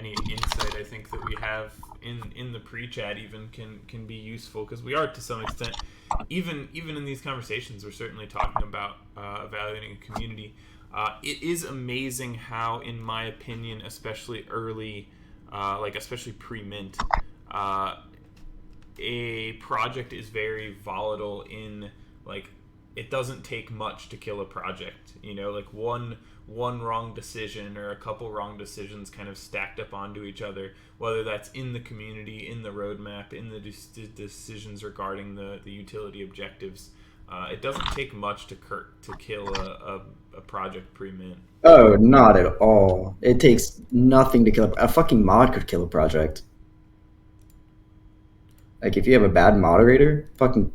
any insight I think that we have in the pre-chat even can be useful, because we are to some extent, even in these conversations, we're certainly talking about evaluating a community. It is amazing how, in my opinion, especially early, especially pre-mint, a project is very volatile in, like, it doesn't take much to kill a project. Like one wrong decision or a couple wrong decisions kind of stacked up onto each other, whether that's in the community, in the roadmap, in the decisions regarding the utility objectives. It doesn't take much to kill a project pre-mint. Oh, not at all. It takes nothing to kill a fucking mod could kill a project. Like if you have a bad moderator, fucking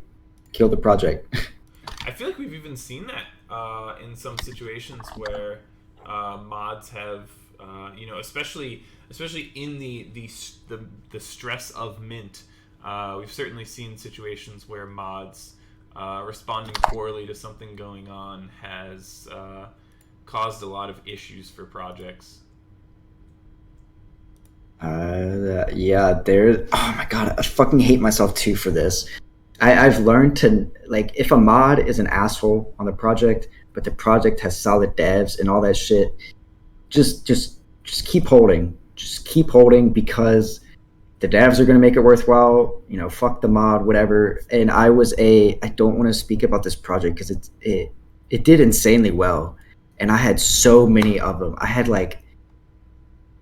kill the project. I feel like we've even seen that in some situations where mods have, especially in the stress of mint. We've certainly seen situations where mods responding poorly to something going on has caused a lot of issues for projects. Yeah, there. Oh my god, I fucking hate myself too for this. I've learned to like if a mod is an asshole on the project, but the project has solid devs and all that shit, just keep holding. Just keep holding because the devs are gonna make it worthwhile. Fuck the mod, whatever. And I don't want to speak about this project because it did insanely well, and I had so many of them. I had like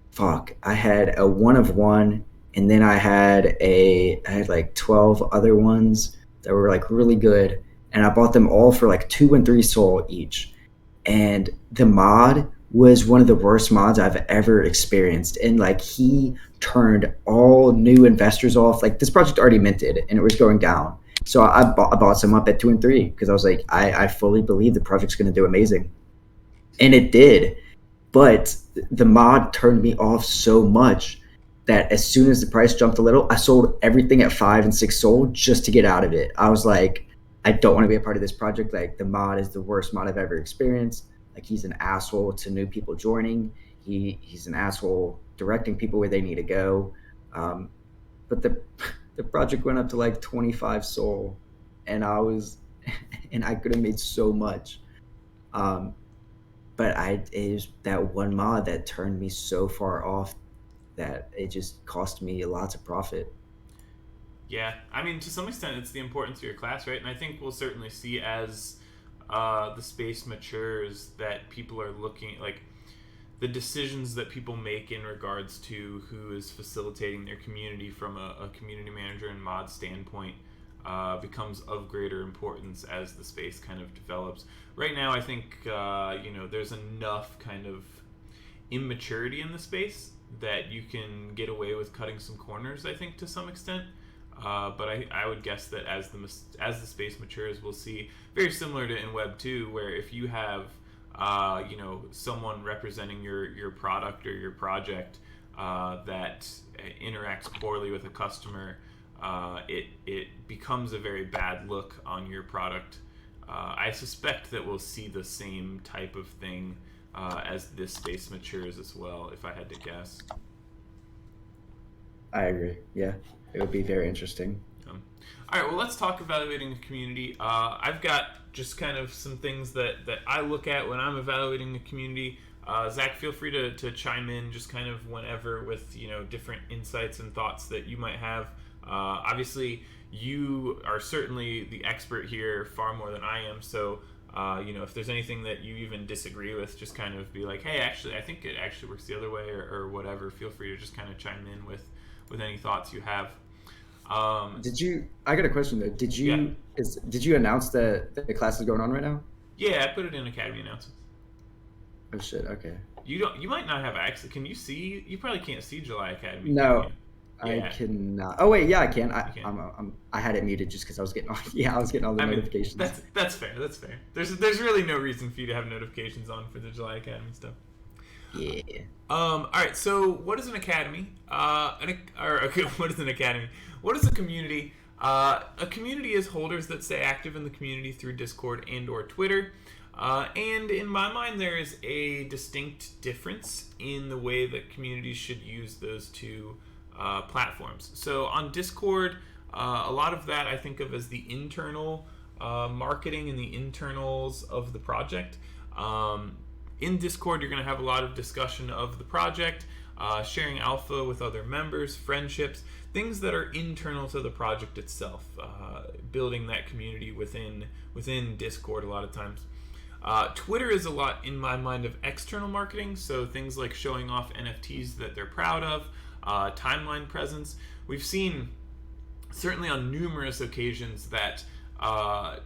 fuck. I had a one of one, and then I had like 12 other ones that were like really good, and I bought them all for like 2 and 3 soul each. And the mod was one of the worst mods I've ever experienced, and like he turned all new investors off. Like this project already minted, and it was going down. So I bought some up at 2 and 3 because I was like, I fully believe the project's going to do amazing, and it did. But the mod turned me off so much that as soon as the price jumped a little, I sold everything at 5 and 6 sold just to get out of it. I was like, I don't want to be a part of this project. Like the mod is the worst mod I've ever experienced. Like he's an asshole to new people joining. He's an asshole directing people where they need to go. But the project went up to like 25 soul, and and I could have made so much. Um, but it was that one mod that turned me so far off that it just cost me lots of profit. Yeah, I mean, to some extent, it's the importance of your class, right? And I think we'll certainly see as the space matures that people are looking, like, the decisions that people make in regards to who is facilitating their community from a community manager and mod standpoint becomes of greater importance as the space kind of develops. Right now, I think there's enough kind of immaturity in the space that you can get away with cutting some corners, I think, to some extent. But I would guess that as the space matures, we'll see very similar to in Web 2, where if you have someone representing your product or your project that interacts poorly with a customer, it becomes a very bad look on your product. I suspect that we'll see the same type of thing as this space matures as well, if I had to guess. I agree. Yeah, it would be very interesting. All right, well, let's talk evaluating a community. I've got just kind of some things that I look at when I'm evaluating a community. Zach, feel free to chime in just kind of whenever with different insights and thoughts that you might have. Obviously, you are certainly the expert here far more than I am, so if there's anything that you even disagree with, just kind of be like, hey, actually, I think it actually works the other way, or whatever. Feel free to just kind of chime in with any thoughts you have. I got a question though. Did you announce that the class is going on right now? Yeah, I put it in Academy announcements. Oh shit. Okay. You might not have access. Can you see? You probably can't see July Academy. No, Yeah. I cannot. Oh wait, yeah, I can. can. I had it muted just because I was getting all. Yeah, I was getting all the notifications. That's fair. That's fair. There's really no reason for you to have notifications on for the July Academy stuff. Yeah. All right. So, what is an academy? What is an academy? What is a community? A community is holders that stay active in the community through Discord and/or Twitter. And in my mind, there is a distinct difference in the way that communities should use those two platforms. So on Discord, a lot of that I think of as the internal marketing and the internals of the project. In Discord, you're going to have a lot of discussion of the project, sharing alpha with other members, friendships, things that are internal to the project itself, building that community within Discord a lot of times. Twitter is a lot, in my mind, of external marketing, so things like showing off NFTs that they're proud of, timeline presence. We've seen, certainly on numerous occasions, that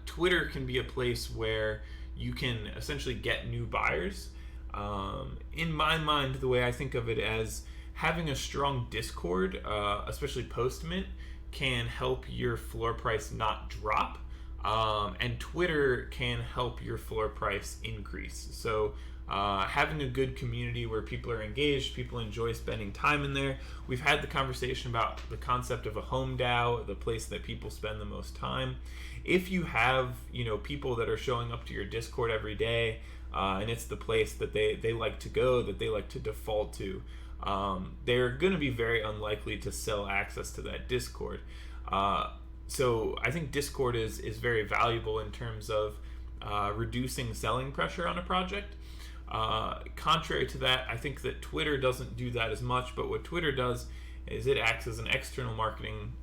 Twitter can be a place where you can essentially get new buyers. In my mind, the way I think of it as having a strong Discord, especially post-mint, can help your floor price not drop. And Twitter can help your floor price increase. So having a good community where people are engaged, people enjoy spending time in there. We've had the conversation about the concept of a home DAO, the place that people spend the most time. If you have, people that are showing up to your Discord every day, and it's the place that they like to go, that they like to default to, they're going to be very unlikely to sell access to that Discord. So I think Discord is very valuable in terms of reducing selling pressure on a project. Contrary to that, I think that Twitter doesn't do that as much, but what Twitter does is it acts as an external marketing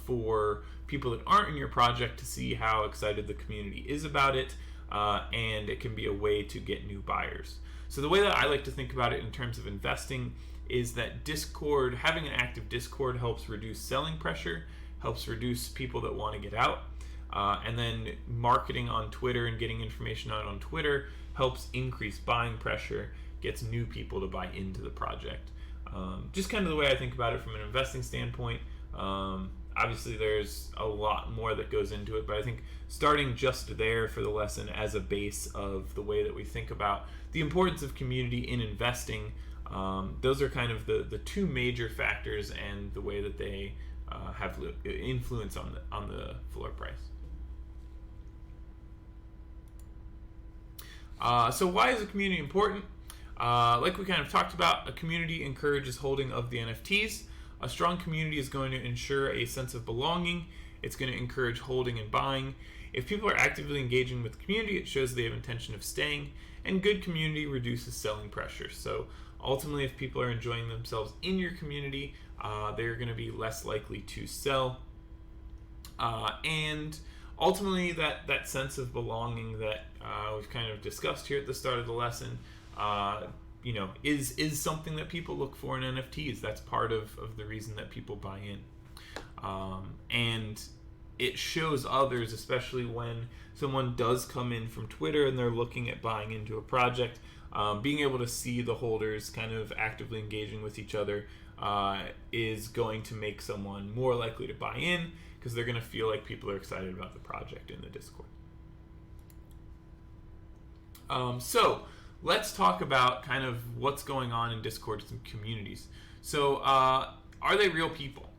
for people that aren't in your project to see how excited the community is about it, and it can be a way to get new buyers. So the way that I like to think about it in terms of investing is that Discord, having an active Discord, helps reduce selling pressure, helps reduce people that want to get out, and then marketing on Twitter and getting information out on Twitter helps increase buying pressure, gets new people to buy into the project. Just kind of the way I think about it from an investing standpoint. Obviously there's a lot more that goes into it, but I think starting just there for the lesson as a base of the way that we think about the importance of community in investing, those are kind of the two major factors and the way that they have influence on the floor price. So why is a community important? Like we kind of talked about, a community encourages holding of the NFTs. A strong community is going to ensure a sense of belonging. It's going to encourage holding and buying. If people are actively engaging with the community, it shows they have intention of staying. And good community reduces selling pressure. So ultimately, if people are enjoying themselves in your community, they're going to be less likely to sell. And ultimately, that sense of belonging that we've kind of discussed here at the start of the lesson, is something that people look for in NFTs. That's part of the reason that people buy in. And it shows others, especially when someone does come in from Twitter and they're looking at buying into a project, being able to see the holders kind of actively engaging with each other is going to make someone more likely to buy in, because they're going to feel like people are excited about the project in the Discord. So let's talk about kind of what's going on in Discord and communities. So are they real people?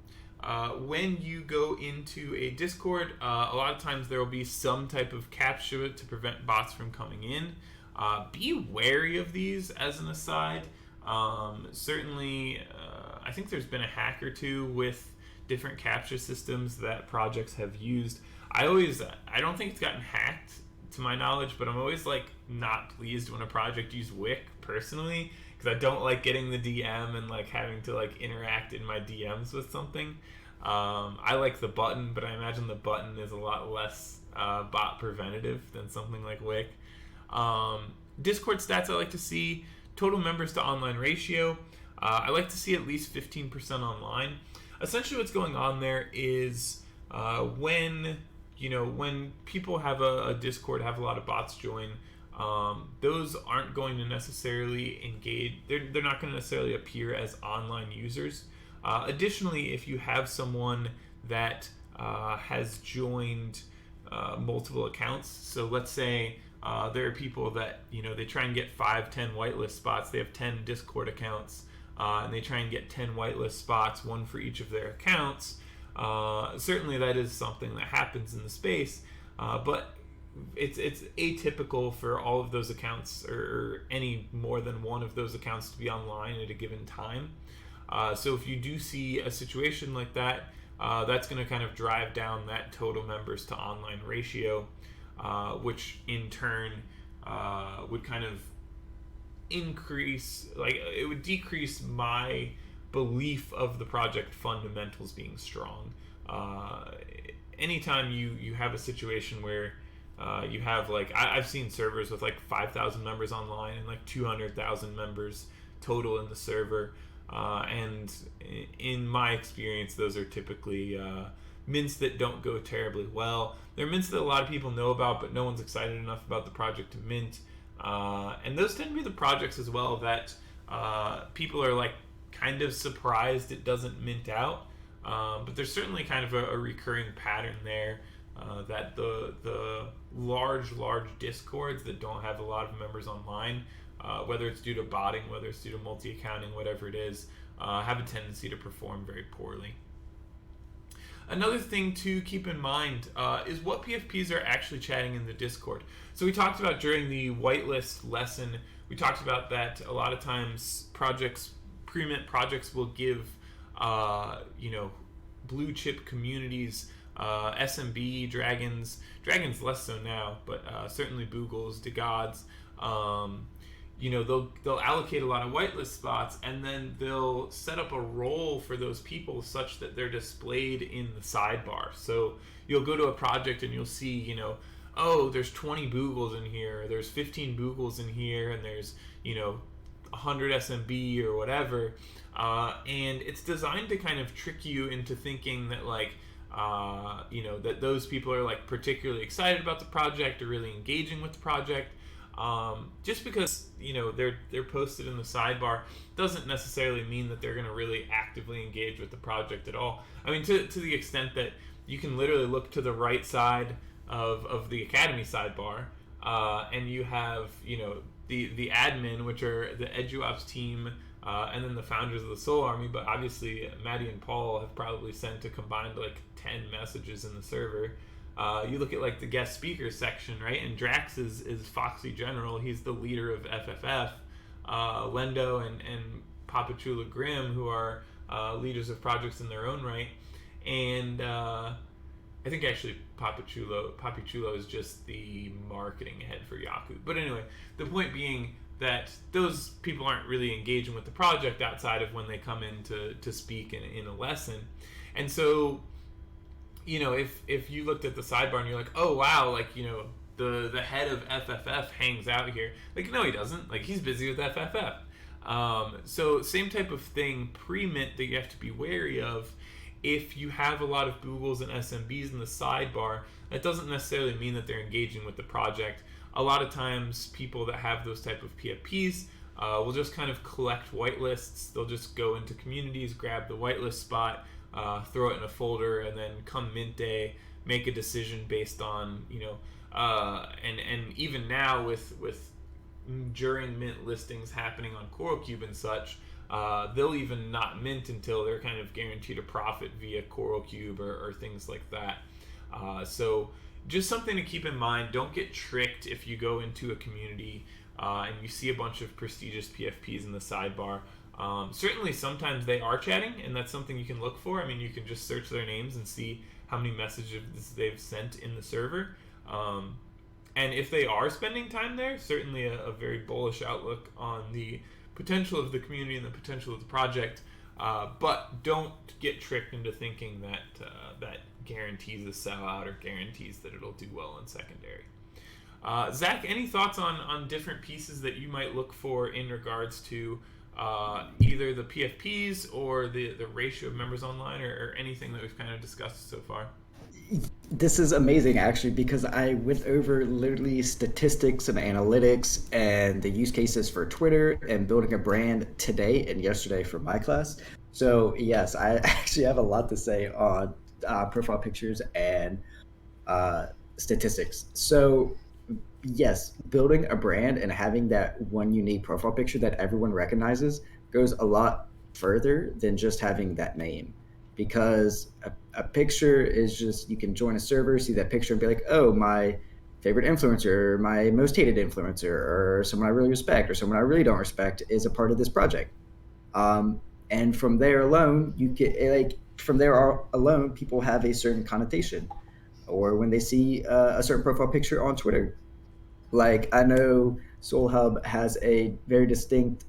When you go into a Discord, a lot of times there will be some type of CAPTCHA to prevent bots from coming in. Be wary of these as an aside. Certainly, I think there's been a hack or two with different CAPTCHA systems that projects have used. I don't think it's gotten hacked to my knowledge, but I'm always not pleased when a project uses Wik personally, because I don't like getting the DM and having to interact in my DMs with something. I like the button, but I imagine the button is a lot less bot preventative than something like Wik. Discord stats I like to see: total members to online ratio. I like to see at least 15% online. Essentially what's going on there is when people have a Discord, have a lot of bots join, those aren't going to necessarily engage. They're not going to necessarily appear as online users. Additionally, if you have someone that has joined multiple accounts, so let's say there are people that they try and get 5-10 whitelist spots. They have 10 Discord accounts, and they try and get 10 whitelist spots, one for each of their accounts. Certainly that is something that happens in the space, but it's atypical for all of those accounts or any more than one of those accounts to be online at a given time. So if you do see a situation like that, that's going to kind of drive down that total members to online ratio, which in turn would kind of increase, like it would decrease my belief of the project fundamentals being strong. Anytime you have a situation where you have like I've seen servers with like 5,000 members online and like 200,000 members total in the server, and in my experience, those are typically mints that don't go terribly well. They're mints that a lot of people know about, but no one's excited enough about the project to mint. And those tend to be the projects as well that people are like kind of surprised it doesn't mint out. But there's certainly kind of a recurring pattern there, that the large discords that don't have a lot of members online, whether it's due to botting, whether it's due to multi-accounting, whatever it is, have a tendency to perform very poorly. Another thing to keep in mind is what PFPs are actually chatting in the Discord. So we talked about during the whitelist lesson, we talked about that a lot of times pre-mint projects will give, blue chip communities, SMB, Dragons less so now, but certainly Boogles, DeGods, they'll allocate a lot of whitelist spots, and then they'll set up a role for those people such that they're displayed in the sidebar. So you'll go to a project and you'll see, oh, there's 20 Boogles in here, there's 15 Boogles in here, and there's, 100 SMB or whatever. And it's designed to kind of trick you into thinking that that those people are like particularly excited about the project or really engaging with the project. Just because they're posted in the sidebar doesn't necessarily mean that they're going to really actively engage with the project at all. I mean, to the extent that you can literally look to the right side of the Academy sidebar, and you have the admin, which are the EduOps team, and then the founders of the Soul Army. But obviously Maddie and Paul have probably sent a combined like 10 messages in the server. You look at like the guest speakers section, right? And Drax is Foxy General. He's the leader of FFF. Lendo and Papa Chula Grim, who are leaders of projects in their own right. And I think actually Papi Chulo is just the marketing head for Yaku. But anyway, the point being that those people aren't really engaging with the project outside of when they come in to speak in a lesson. And so, if you looked at the sidebar and you're like, oh wow, like, the head of FFF hangs out here. Like, no, he doesn't. Like, he's busy with FFF. So same type of thing pre-mint that you have to be wary of. If you have a lot of Boogles and SMBs in the sidebar, that doesn't necessarily mean that they're engaging with the project. A lot of times people that have those type of PFPs will just kind of collect whitelists. They'll just go into communities, grab the whitelist spot, throw it in a folder, and then come mint day, make a decision based on, and even now with during mint listings happening on CoralCube and such, they'll even not mint until they're kind of guaranteed a profit via CoralCube or things like that. So just something to keep in mind. Don't get tricked if you go into a community and you see a bunch of prestigious PFPs in the sidebar. Certainly sometimes they are chatting, and that's something you can look for. I mean, you can just search their names and see how many messages they've sent in the server. And if they are spending time there, certainly a very bullish outlook on the potential of the community and the potential of the project. But don't get tricked into thinking that guarantees a sellout or guarantees that it'll do well in secondary. Zach, any thoughts on different pieces that you might look for in regards to either the PFPs or the ratio of members online, or anything that we've kind of discussed so far? This is amazing, actually, because I went over literally statistics and analytics and the use cases for Twitter and building a brand today and yesterday for my class. So yes, I actually have a lot to say on profile pictures and statistics. So yes, building a brand and having that one unique profile picture that everyone recognizes goes a lot further than just having that name. Because a picture is just, you can join a server, see that picture and be like, oh, my favorite influencer, my most hated influencer, or someone I really respect, or someone I really don't respect is a part of this project. And from there alone, you get like from there alone, people have a certain connotation, or when they see a certain profile picture on Twitter. Like I know Soul Hub has a very distinct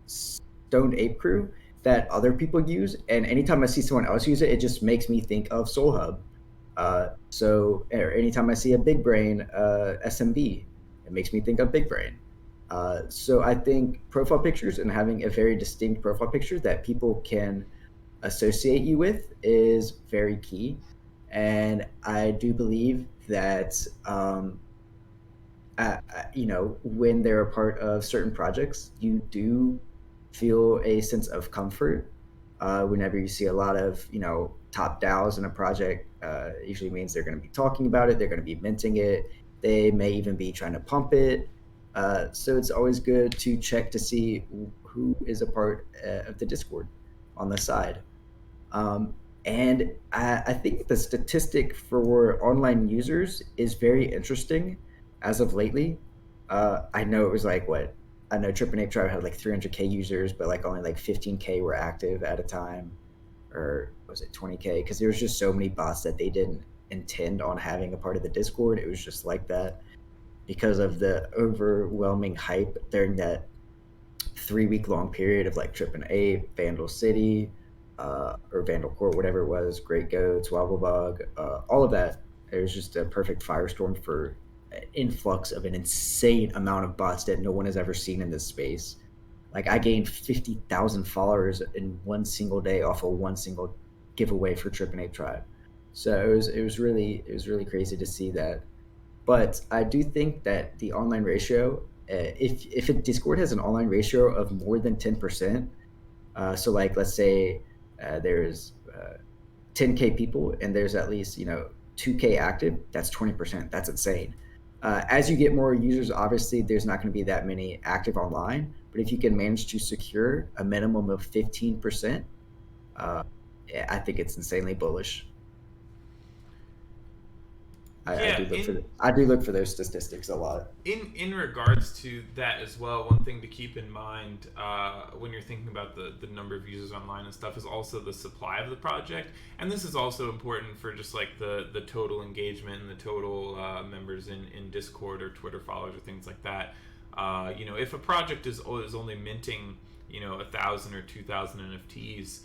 Stoned Ape crew that other people use, and anytime I see someone else use it, it just makes me think of Soul Hub. So, or anytime I see a Big Brain SMB, it makes me think of Big Brain. So I think profile pictures and having a very distinct profile picture that people can associate you with is very key. And I do believe that when they're a part of certain projects, you do feel a sense of comfort. Whenever you see a lot of, top DAOs in a project, usually means they're going to be talking about it, they're going to be minting it, they may even be trying to pump it. So it's always good to check to see who is a part of the Discord on the side. And I think the statistic for online users is very interesting as of lately. I know it was like what I know Trip and Ape Tribe had like 300K users, but like only like 15K were active at a time, or was it 20K? Because there was just so many bots that they didn't intend on having a part of the Discord. It was just like that because of the overwhelming hype during that 3 week long period of like Trip and Ape, Vandal City, or Vandal Court, whatever it was, Great Goats, Wobblebug, all of that. It was just a perfect firestorm for influx of an insane amount of bots that no one has ever seen in this space. Like I gained 50,000 followers in one single day off of one single giveaway for Trip and Ape Tribe. So it was really crazy to see that. But I do think that the online ratio, if a Discord has an online ratio of more than 10%, so like let's say there's 10K people and there's at least 2K active, that's 20%. That's insane. As you get more users, obviously there's not going to be that many active online, but if you can manage to secure a minimum of 15%, I think it's insanely bullish. Yeah, I do look for those statistics a lot. in regards to that as well, one thing to keep in mind when you're thinking about the number of users online and stuff is also the supply of the project, and this is also important for just like the total engagement and the total members in Discord or Twitter followers or things like that. If a project is only minting 1,000 or 2,000 NFTs.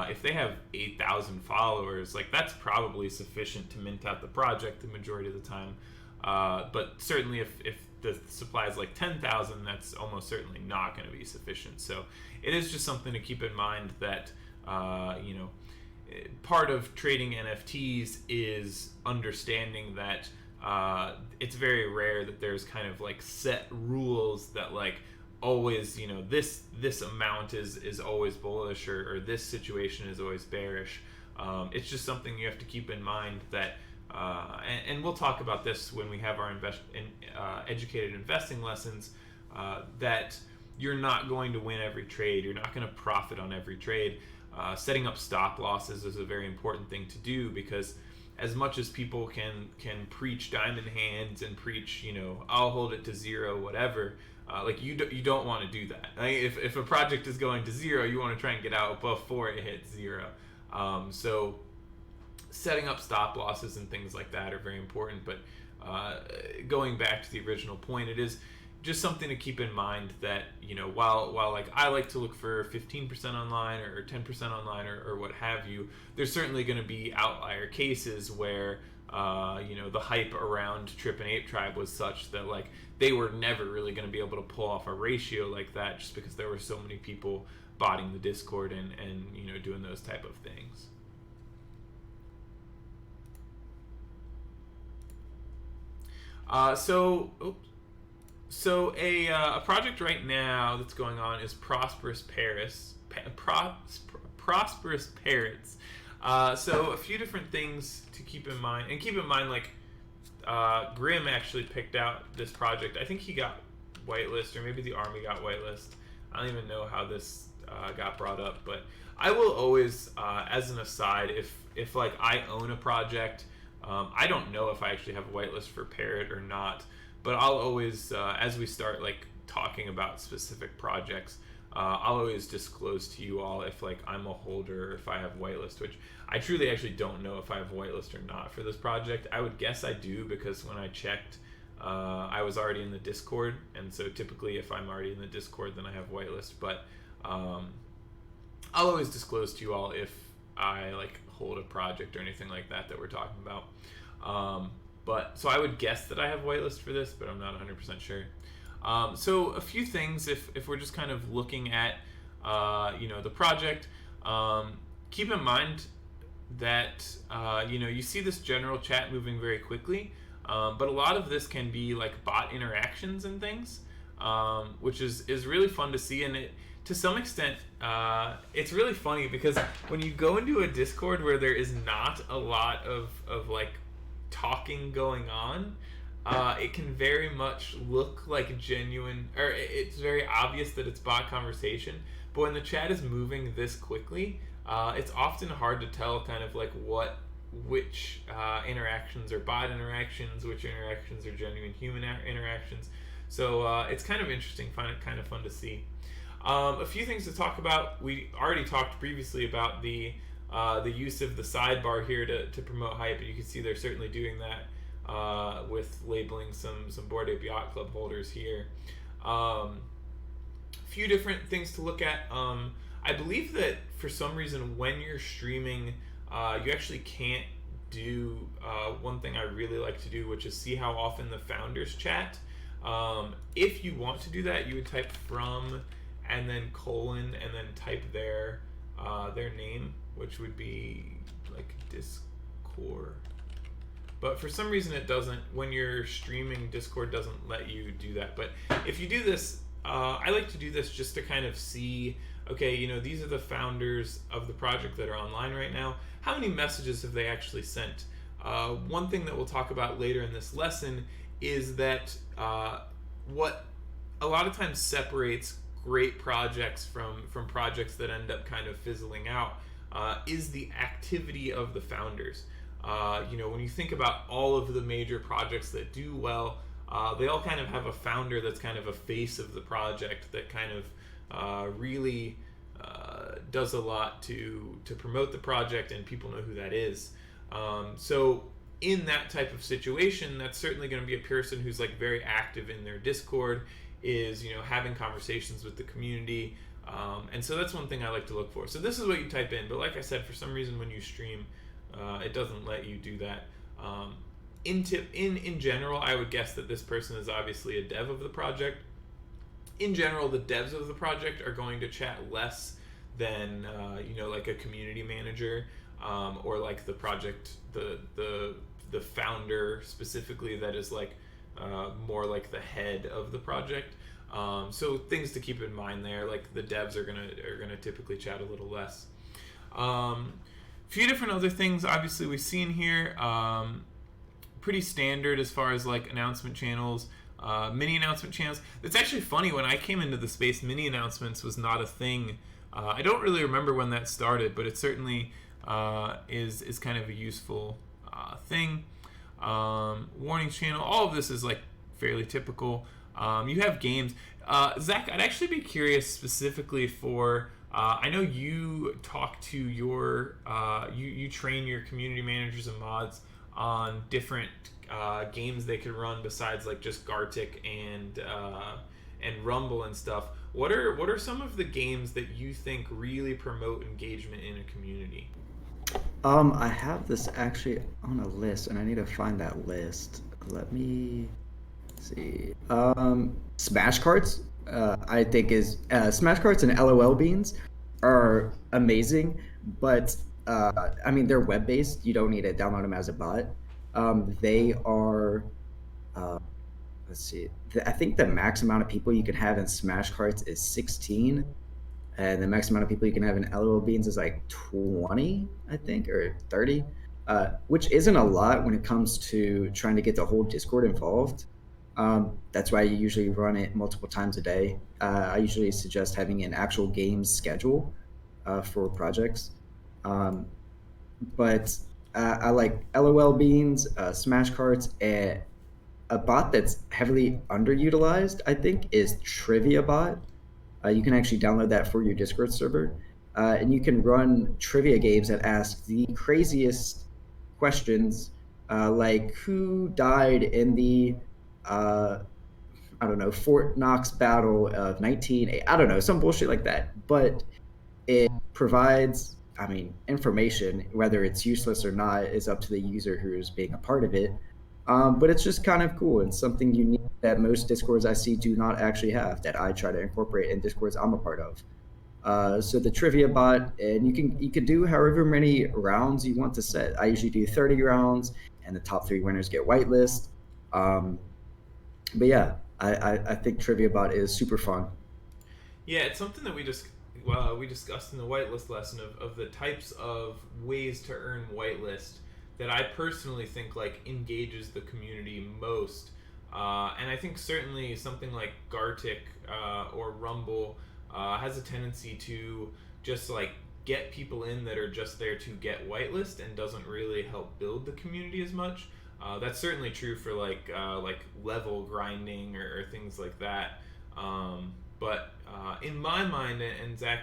If they have 8,000 followers, like that's probably sufficient to mint out the project the majority of the time. But certainly, if the supply is like 10,000, that's almost certainly not going to be sufficient. So it is just something to keep in mind that part of trading NFTs is understanding that it's very rare that there's kind of like set rules that like always this amount is always bullish or this situation is always bearish. It's just something you have to keep in mind that and we'll talk about this when we have our educated investing lessons, that you're not going to win every trade, you're not going to profit on every trade. Setting up stop losses is a very important thing to do, because as much as people can preach diamond hands and preach I'll hold it to zero, whatever, like you don't want to do that. Like if a project is going to zero, you want to try and get out before it hits zero. So setting up stop losses and things like that are very important. But going back to the original point, it is just something to keep in mind that while like I like to look for 15% online or 10% online or what have you, there's certainly going to be outlier cases where the hype around Trip and Ape Tribe was such that like they were never really going to be able to pull off a ratio like that, just because there were so many people botting the Discord and doing those type of things. So a project right now that's going on is Prosperous Parrots. Prosperous Parrots. So a few different things to keep in mind, and keep in mind like Grim actually picked out this project. I think he got whitelist, or maybe the army got whitelist. I don't even know how this got brought up, but I will always, as an aside, if like I own a project I don't know if I actually have a whitelist for Parrot or not, but I'll always, as we start like talking about specific projects, I'll always disclose to you all if like I'm a holder or if I have whitelist, which I truly actually don't know if I have whitelist or not for this project. I would guess I do because when I checked, I was already in the Discord, and so typically if I'm already in the Discord, then I have whitelist. But I'll always disclose to you all if I like hold a project or anything like that that we're talking about. But so I would guess that I have whitelist for this, but I'm not 100% sure. So a few things, if we're just kind of looking at the project, keep in mind that you see this general chat moving very quickly, but a lot of this can be like bot interactions and things, which is really fun to see. And it, to some extent, it's really funny because when you go into a Discord where there is not a lot of like talking going on, it can very much look like genuine, or it's very obvious that it's bot conversation. But when the chat is moving this quickly, it's often hard to tell kind of like which interactions are bot interactions, which interactions are genuine human interactions. So it's kind of interesting, kind of fun to see. A few things to talk about. We already talked previously about the use of the sidebar here to promote hype, and you can see they're certainly doing that with labeling some Bored Ape Yacht Club holders here. A few different things to look at. I believe that for some reason when you're streaming, you actually can't do one thing I really like to do, which is see how often the founders chat. If you want to do that, you would type from and then colon and then type their name, which would be like Discord. But for some reason it doesn't, when you're streaming, Discord doesn't let you do that. But if you do this, I like to do this just to kind of see, okay, these are the founders of the project that are online right now. How many messages have they actually sent? One thing that we'll talk about later in this lesson is that what a lot of times separates great projects from projects that end up kind of fizzling out is the activity of the founders. When you think about all of the major projects that do well, they all kind of have a founder that's kind of a face of the project that kind of really does a lot to promote the project, and people know who that is. So in that type of situation, that's certainly going to be a person who's like very active in their Discord, is having conversations with the community, and so that's one thing I like to look for. So this is what you type in, but like I said, for some reason when you stream, it doesn't let you do that. In general, I would guess that this person is obviously a dev of the project. In general, the devs of the project are going to chat less than like a community manager, or like the project, the founder specifically, that is like more like the head of the project. So things to keep in mind there, like the devs are gonna typically chat a little less. Few different other things obviously we've seen here, pretty standard as far as like announcement channels, mini announcement channels. It's actually funny, when I came into the space, mini announcements was not a thing. I don't really remember when that started, but it certainly is kind of a useful thing. Warnings channel, all of this is like fairly typical. You have games. Zach, I'd actually be curious specifically for, I know you talk to your, you train your community managers and mods on different games they could run besides like just Gartic and Rumble and stuff. What are some of the games that you think really promote engagement in a community? I have this actually on a list, and I need to find that list. Let me see. Smash Cards, I think is Smash Cards and LOL Beans are amazing, but I mean, they're web based. You don't need to download them as a bot. They are. Let's see. I think the max amount of people you can have in Smash Cards is 16. And the max amount of people you can have in LOL Beans is like 20, I think, or 30, which isn't a lot when it comes to trying to get the whole Discord involved. That's why you usually run it multiple times a day. I usually suggest having an actual game schedule for projects. But I like LOL beans, Smash Carts, and a bot that's heavily underutilized, I think, is Trivia Bot. You can actually download that for your Discord server, and you can run trivia games that ask the craziest questions, like who died in the uh, I don't know, Fort Knox Battle of 19, I don't know, some bullshit like that. But it provides, I mean, information, whether it's useless or not is up to the user who is being a part of it. But it's just kind of cool and something unique that most Discords I see do not actually have that I try to incorporate in Discords I'm a part of. So the trivia bot, and you can do however many rounds you want to set. I usually do 30 rounds, and the top three winners get whitelist. Um, but yeah, I think trivia bot is super fun. Yeah, it's something that we discussed in the whitelist lesson of the types of ways to earn whitelist that I personally think like engages the community most. And I think certainly something like Gartic or Rumble has a tendency to just like get people in that are just there to get whitelist and doesn't really help build the community as much. That's certainly true for like level grinding or things like that. But in my mind, and Zach,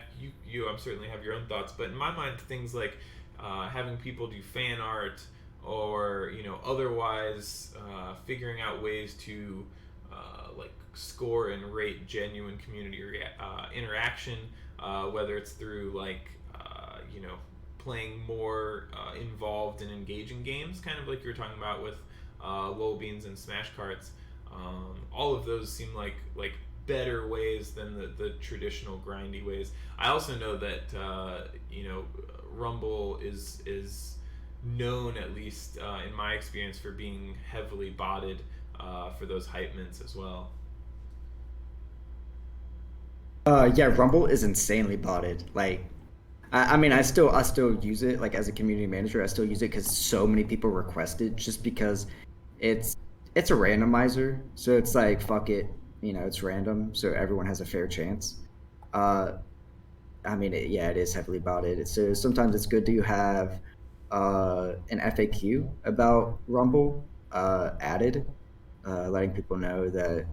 you I'm certainly have your own thoughts, but in my mind, things like having people do fan art or otherwise figuring out ways to like score and rate genuine community interaction, whether it's through like playing more involved and engaging games, kind of like you were talking about with Lol Beans and Smash Carts. All of those seem like better ways than the traditional grindy ways. I also know that Rumble is known, at least in my experience, for being heavily botted for those hype mints as well. Yeah, Rumble is insanely botted. Like, I mean, I still use it like as a community manager. I still use it because so many people request it, just because it's it's a randomizer. So it's like fuck it, it's random, so everyone has a fair chance. Uh, I mean, yeah, it is heavily botted. So sometimes it's good to have an FAQ about Rumble added, letting people know that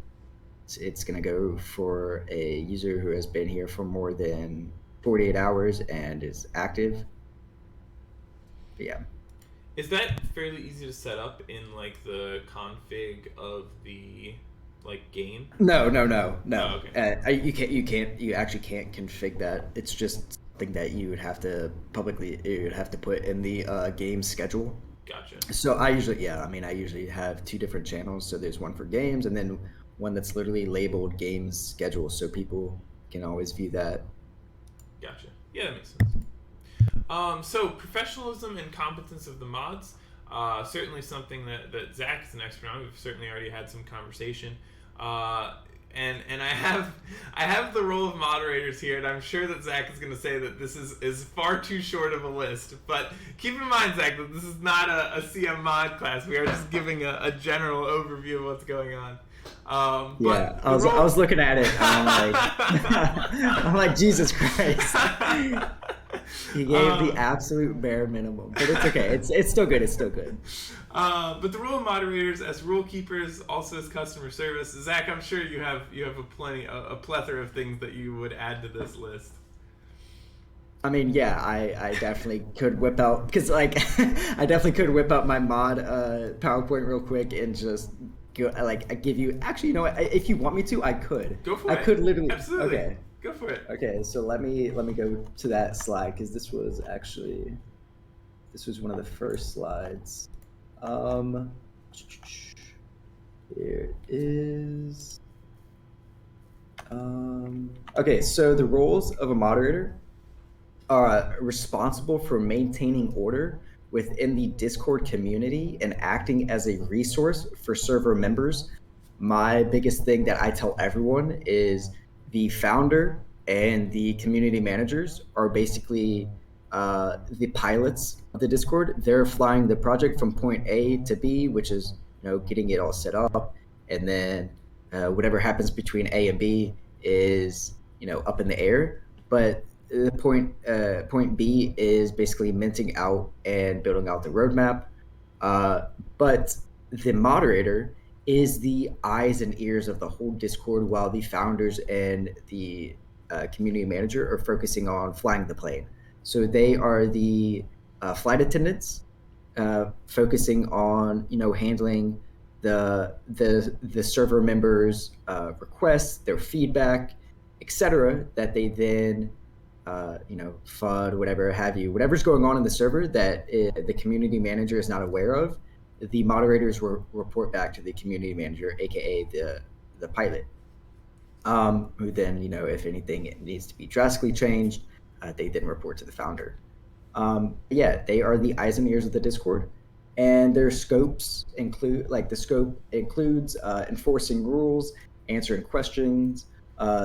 it's going to go for a user who has been here for more than 48 hours and is active. But yeah. Is that fairly easy to set up in like the config of the like game? No, no, no, Oh, no. okay, You actually can't config that. It's just something that you would have to put in the game schedule. gotcha. So yeah, I mean, I usually have two different channels. So there's one for games and then one that's literally labeled games schedule, so people can always view that. Gotcha. Yeah, that makes sense. So professionalism and competence of the mods, certainly something that Zach is an expert on. We've certainly already had some conversation. And I have the role of moderators here, and I'm sure that Zach is going to say that this is far too short of a list. But keep in mind, Zach, that this is not a CM mod class. We are just giving a general overview of what's going on. Yeah, But I the was I role. was looking at it. And I'm like, I'm like Jesus Christ. He gave the um, absolute bare minimum, but it's okay. It's still good. It's still good. but the role of moderators as rule keepers, also as customer service. Zach, I'm sure you have a plethora of things that you would add to this list. I mean, yeah, I definitely could whip out because like I definitely could whip out my mod PowerPoint real quick and just go like I give you. Actually, you know what? If you want me to, I could. Go for I it. could literally. Absolutely. Okay. Go for it. Okay. So let me go to that slide because this was one of the first slides. Um, here it is. Okay, so the roles of a moderator are responsible for maintaining order within the Discord community and acting as a resource for server members. My biggest thing that I tell everyone is the founder and the community managers are basically the pilots of the Discord. They're flying the project from point A to B, which is getting it all set up, and then whatever happens between A and B is up in the air. But point B is basically minting out and building out the roadmap. But the moderator is the eyes and ears of the whole Discord, while the founders and the community manager are focusing on flying the plane. So they are the flight attendants, focusing on handling the server members' requests, their feedback, etc. That they then FUD, whatever have you, whatever's going on in the server that the community manager is not aware of, the moderators will report back to the community manager, aka the pilot, who then, if anything needs to be drastically changed, they then report to the founder. Yeah, they are the eyes and ears of the Discord, and their scopes include, like, the scope includes enforcing rules, answering questions,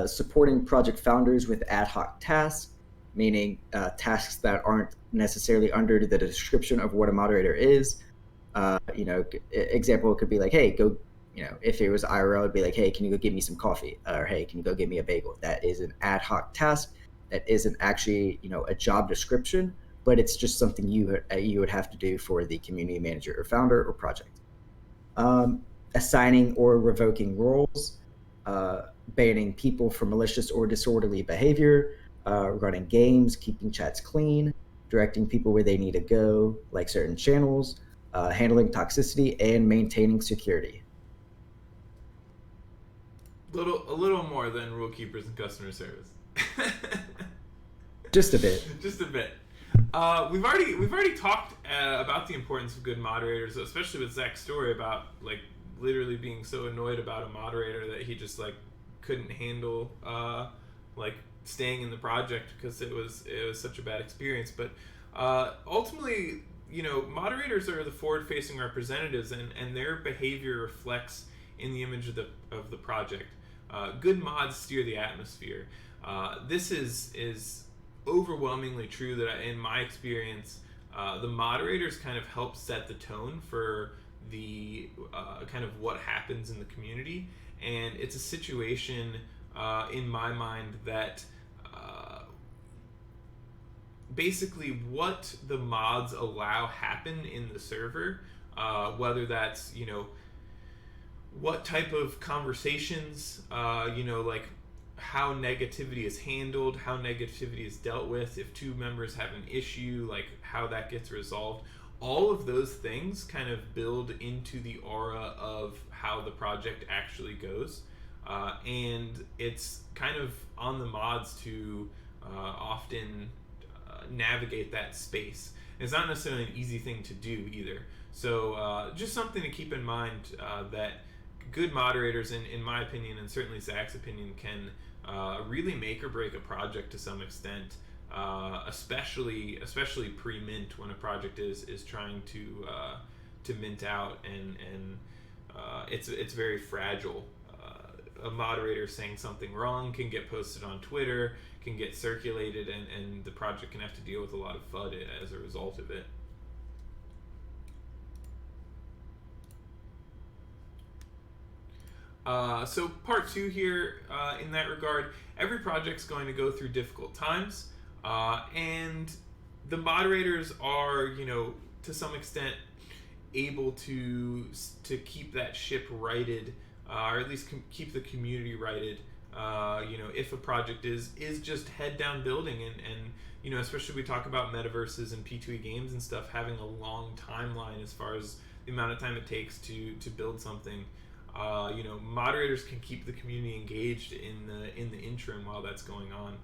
supporting project founders with ad hoc tasks, meaning tasks that aren't necessarily under the description of what a moderator is. Example could be like, hey, go, if it was IRL, it'd be like, hey, can you go get me some coffee? Or hey, can you go get me a bagel? That is an ad hoc task. That isn't actually, a job description, but it's just something you would have to do for the community manager or founder or project. Assigning or revoking roles, banning people for malicious or disorderly behavior, running games, keeping chats clean, directing people where they need to go, like certain channels, handling toxicity, and maintaining security. A little more than rule keepers and customer service. Just a bit. Just a bit. We've already talked about the importance of good moderators, especially with Zach's story about like literally being so annoyed about a moderator that he just like couldn't handle like staying in the project because it was such a bad experience. But ultimately, moderators are the forward-facing representatives, and their behavior reflects in the image of the project. Good mods steer the atmosphere. This is overwhelmingly true that in my experience, the moderators kind of help set the tone for the kind of what happens in the community, and it's a situation in my mind that basically what the mods allow happen in the server, whether that's what type of conversations, like how negativity is handled, how negativity is dealt with, if two members have an issue, like how that gets resolved. All of those things kind of build into the aura of how the project actually goes. And it's kind of on the mods to often navigate that space. It's not necessarily an easy thing to do either. So just something to keep in mind, that good moderators, in my opinion, and certainly Zach's opinion, can really make or break a project to some extent, especially pre-mint, when a project is trying to mint out, and it's very fragile. A moderator saying something wrong can get posted on Twitter, can get circulated, and the project can have to deal with a lot of FUD as a result of it. So part 2 here, in that regard, every project's going to go through difficult times, and the moderators are, to some extent able to keep that ship righted, or at least keep the community righted, if a project is just head down building, and especially we talk about metaverses and P2E games and stuff having a long timeline as far as the amount of time it takes to build something. Moderators can keep the community engaged in the interim while that's going on.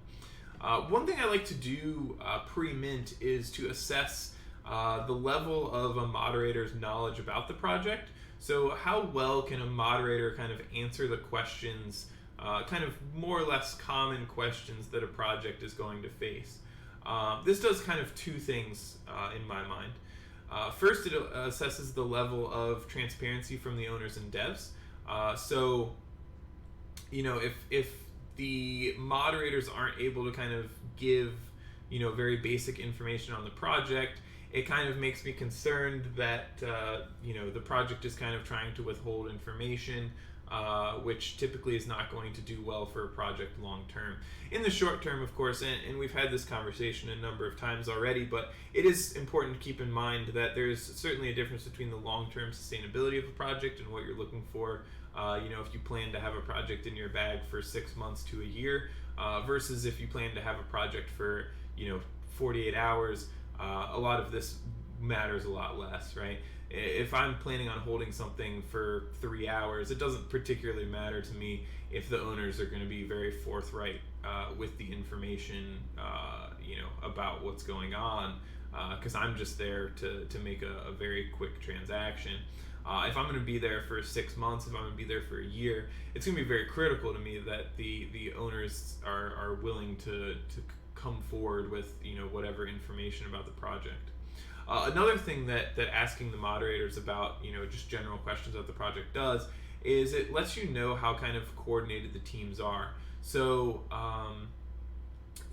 One thing I like to do pre-mint is to assess the level of a moderator's knowledge about the project. So how well can a moderator kind of answer the questions, kind of more or less common questions that a project is going to face? This does kind of two things in my mind. First, it assesses the level of transparency from the owners and devs. So, if the moderators aren't able to kind of give, very basic information on the project, it kind of makes me concerned that, the project is kind of trying to withhold information, which typically is not going to do well for a project long term. In the short term, of course, and we've had this conversation a number of times already, but it is important to keep in mind that there's certainly a difference between the long-term sustainability of a project and what you're looking for. If you plan to have a project in your bag for 6 months to a year, versus if you plan to have a project for 48 hours, a lot of this matters a lot less, right? If I'm planning on holding something for 3 hours, it doesn't particularly matter to me if the owners are going to be very forthright with the information, about what's going on, because I'm just there to make a very quick transaction. If I'm going to be there for 6 months, if I'm going to be there for a year, it's going to be very critical to me that the owners are willing to come forward with whatever information about the project. Another thing that asking the moderators about just general questions about the project does is it lets you know how kind of coordinated the teams are. So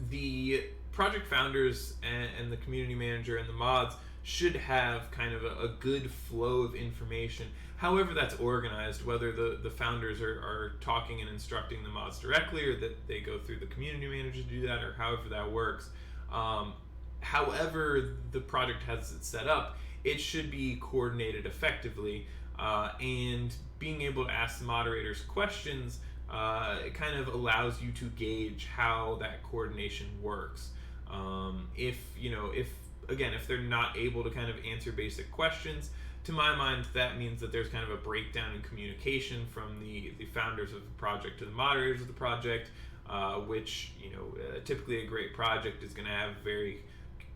the project founders and the community manager and the mods should have kind of a good flow of information, however that's organized, whether the founders are talking and instructing the mods directly, or that they go through the community manager to do that, or however that works. However the project has it set up, it should be coordinated effectively, and being able to ask the moderators questions it kind of allows you to gauge how that coordination works. If they're not able to kind of answer basic questions, to my mind, that means that there's kind of a breakdown in communication from the founders of the project to the moderators of the project, which, typically a great project is going to have very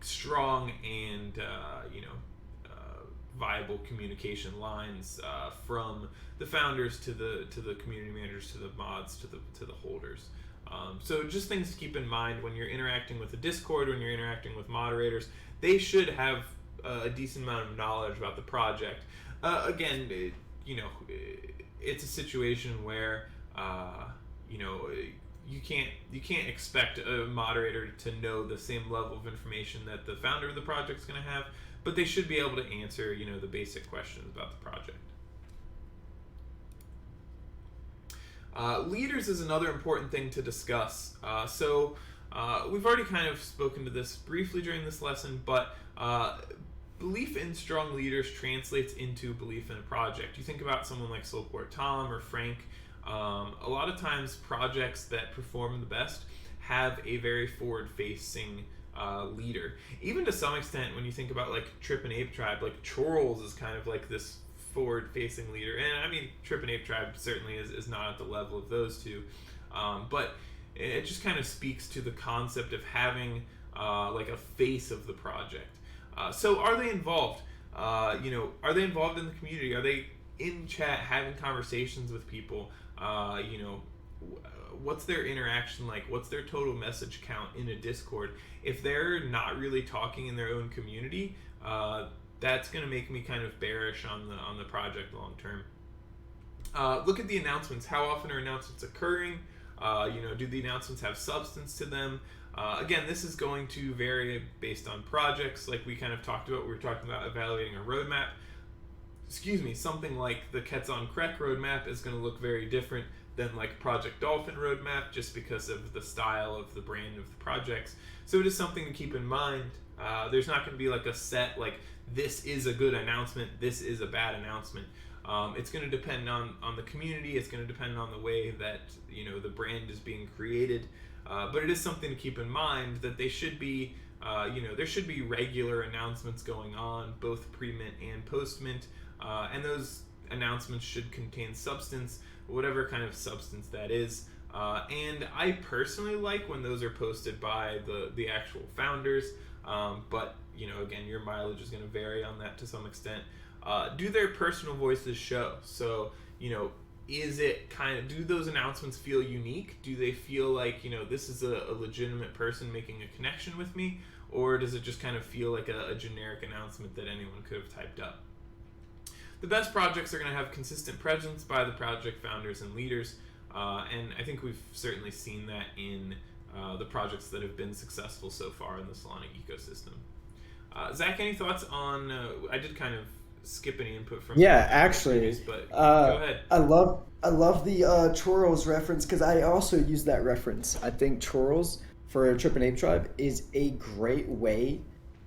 strong and, viable communication lines from the founders to the community managers, to the mods, to the holders. So just things to keep in mind when you're interacting with the Discord, when you're interacting with moderators. They should have a decent amount of knowledge about the project. It's a situation where you can't expect a moderator to know the same level of information that the founder of the project is going to have, but they should be able to answer the basic questions about the project. Leaders is another important thing to discuss. We've already kind of spoken to this briefly during this lesson, but belief in strong leaders translates into belief in a project. You think about someone like Soulport Tom or Frank. A lot of times projects that perform the best have a very forward-facing leader. Even to some extent, when you think about like Trip and Ape Tribe, like Chorls is kind of like this forward-facing leader, and I mean Trip and Ape Tribe certainly is not at the level of those two, but it just kind of speaks to the concept of having like a face of the project. So are they involved? Are they involved in the community? Are they in chat having conversations with people? What's their interaction like? What's their total message count in a Discord? If they're not really talking in their own community, that's going to make me kind of bearish on the project long term. Look at the announcements. How often are announcements occurring? Do the announcements have substance to them? Again, this is going to vary based on projects, like we kind of talked about. We were talking about evaluating a roadmap. Something like the Quetzon Krek roadmap is going to look very different than like Project Dolphin roadmap, just because of the style of the brand of the projects. So it is something to keep in mind. There's not going to be like a set, like this is a good announcement, this is a bad announcement. It's going to depend on the community. It's going to depend on the way that the brand is being created. But it is something to keep in mind that they should be, there should be regular announcements going on, both pre-mint and post-mint, and those announcements should contain substance, whatever kind of substance that is. And I personally like when those are posted by the actual founders, but again, your mileage is going to vary on that to some extent. Do their personal voices show? So, is it do those announcements feel unique? Do they feel like, this is a legitimate person making a connection with me? Or does it just kind of feel like a generic announcement that anyone could have typed up? The best projects are going to have consistent presence by the project founders and leaders. And I think we've certainly seen that in the projects that have been successful so far in the Solana ecosystem. Zach, any thoughts on, I did kind of skip any input from Yeah, previous, actually, but go ahead. I love the churros reference because I also use that reference. I think churros for Trip and Ape Tribe is a great way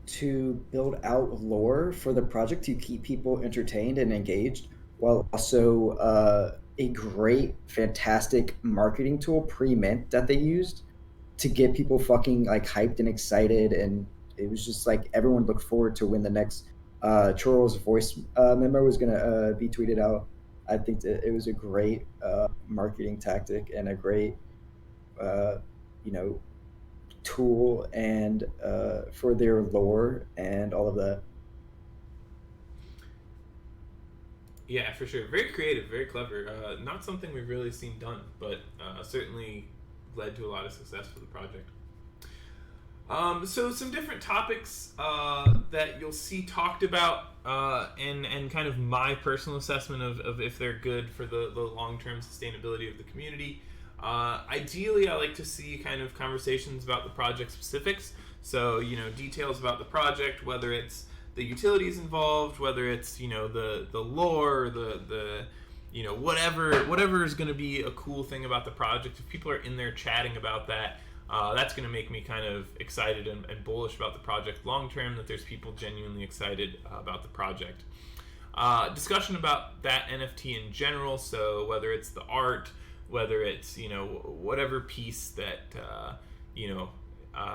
to build out lore for the project to keep people entertained and engaged, while also a great, fantastic marketing tool pre-mint that they used to get people fucking like hyped and excited, and it was just like everyone looked forward to when the next Churros voice memo was gonna be tweeted out. I think that it was a great marketing tactic and a great uh, you know tool and for their lore and all of that. Yeah, for sure. Very creative, very clever. Not something we've really seen done, but certainly led to a lot of success for the project. So some different topics that you'll see talked about, and kind of my personal assessment of if they're good for the long term sustainability of the community. Ideally, I like to see kind of conversations about the project specifics. So details about the project, whether it's the utilities involved, whether it's the lore, the whatever is going to be a cool thing about the project. If people are in there chatting about that, that's going to make me kind of excited and bullish about the project long term, that there's people genuinely excited about the project. Discussion about that NFT in general, so whether it's the art, whether it's whatever piece that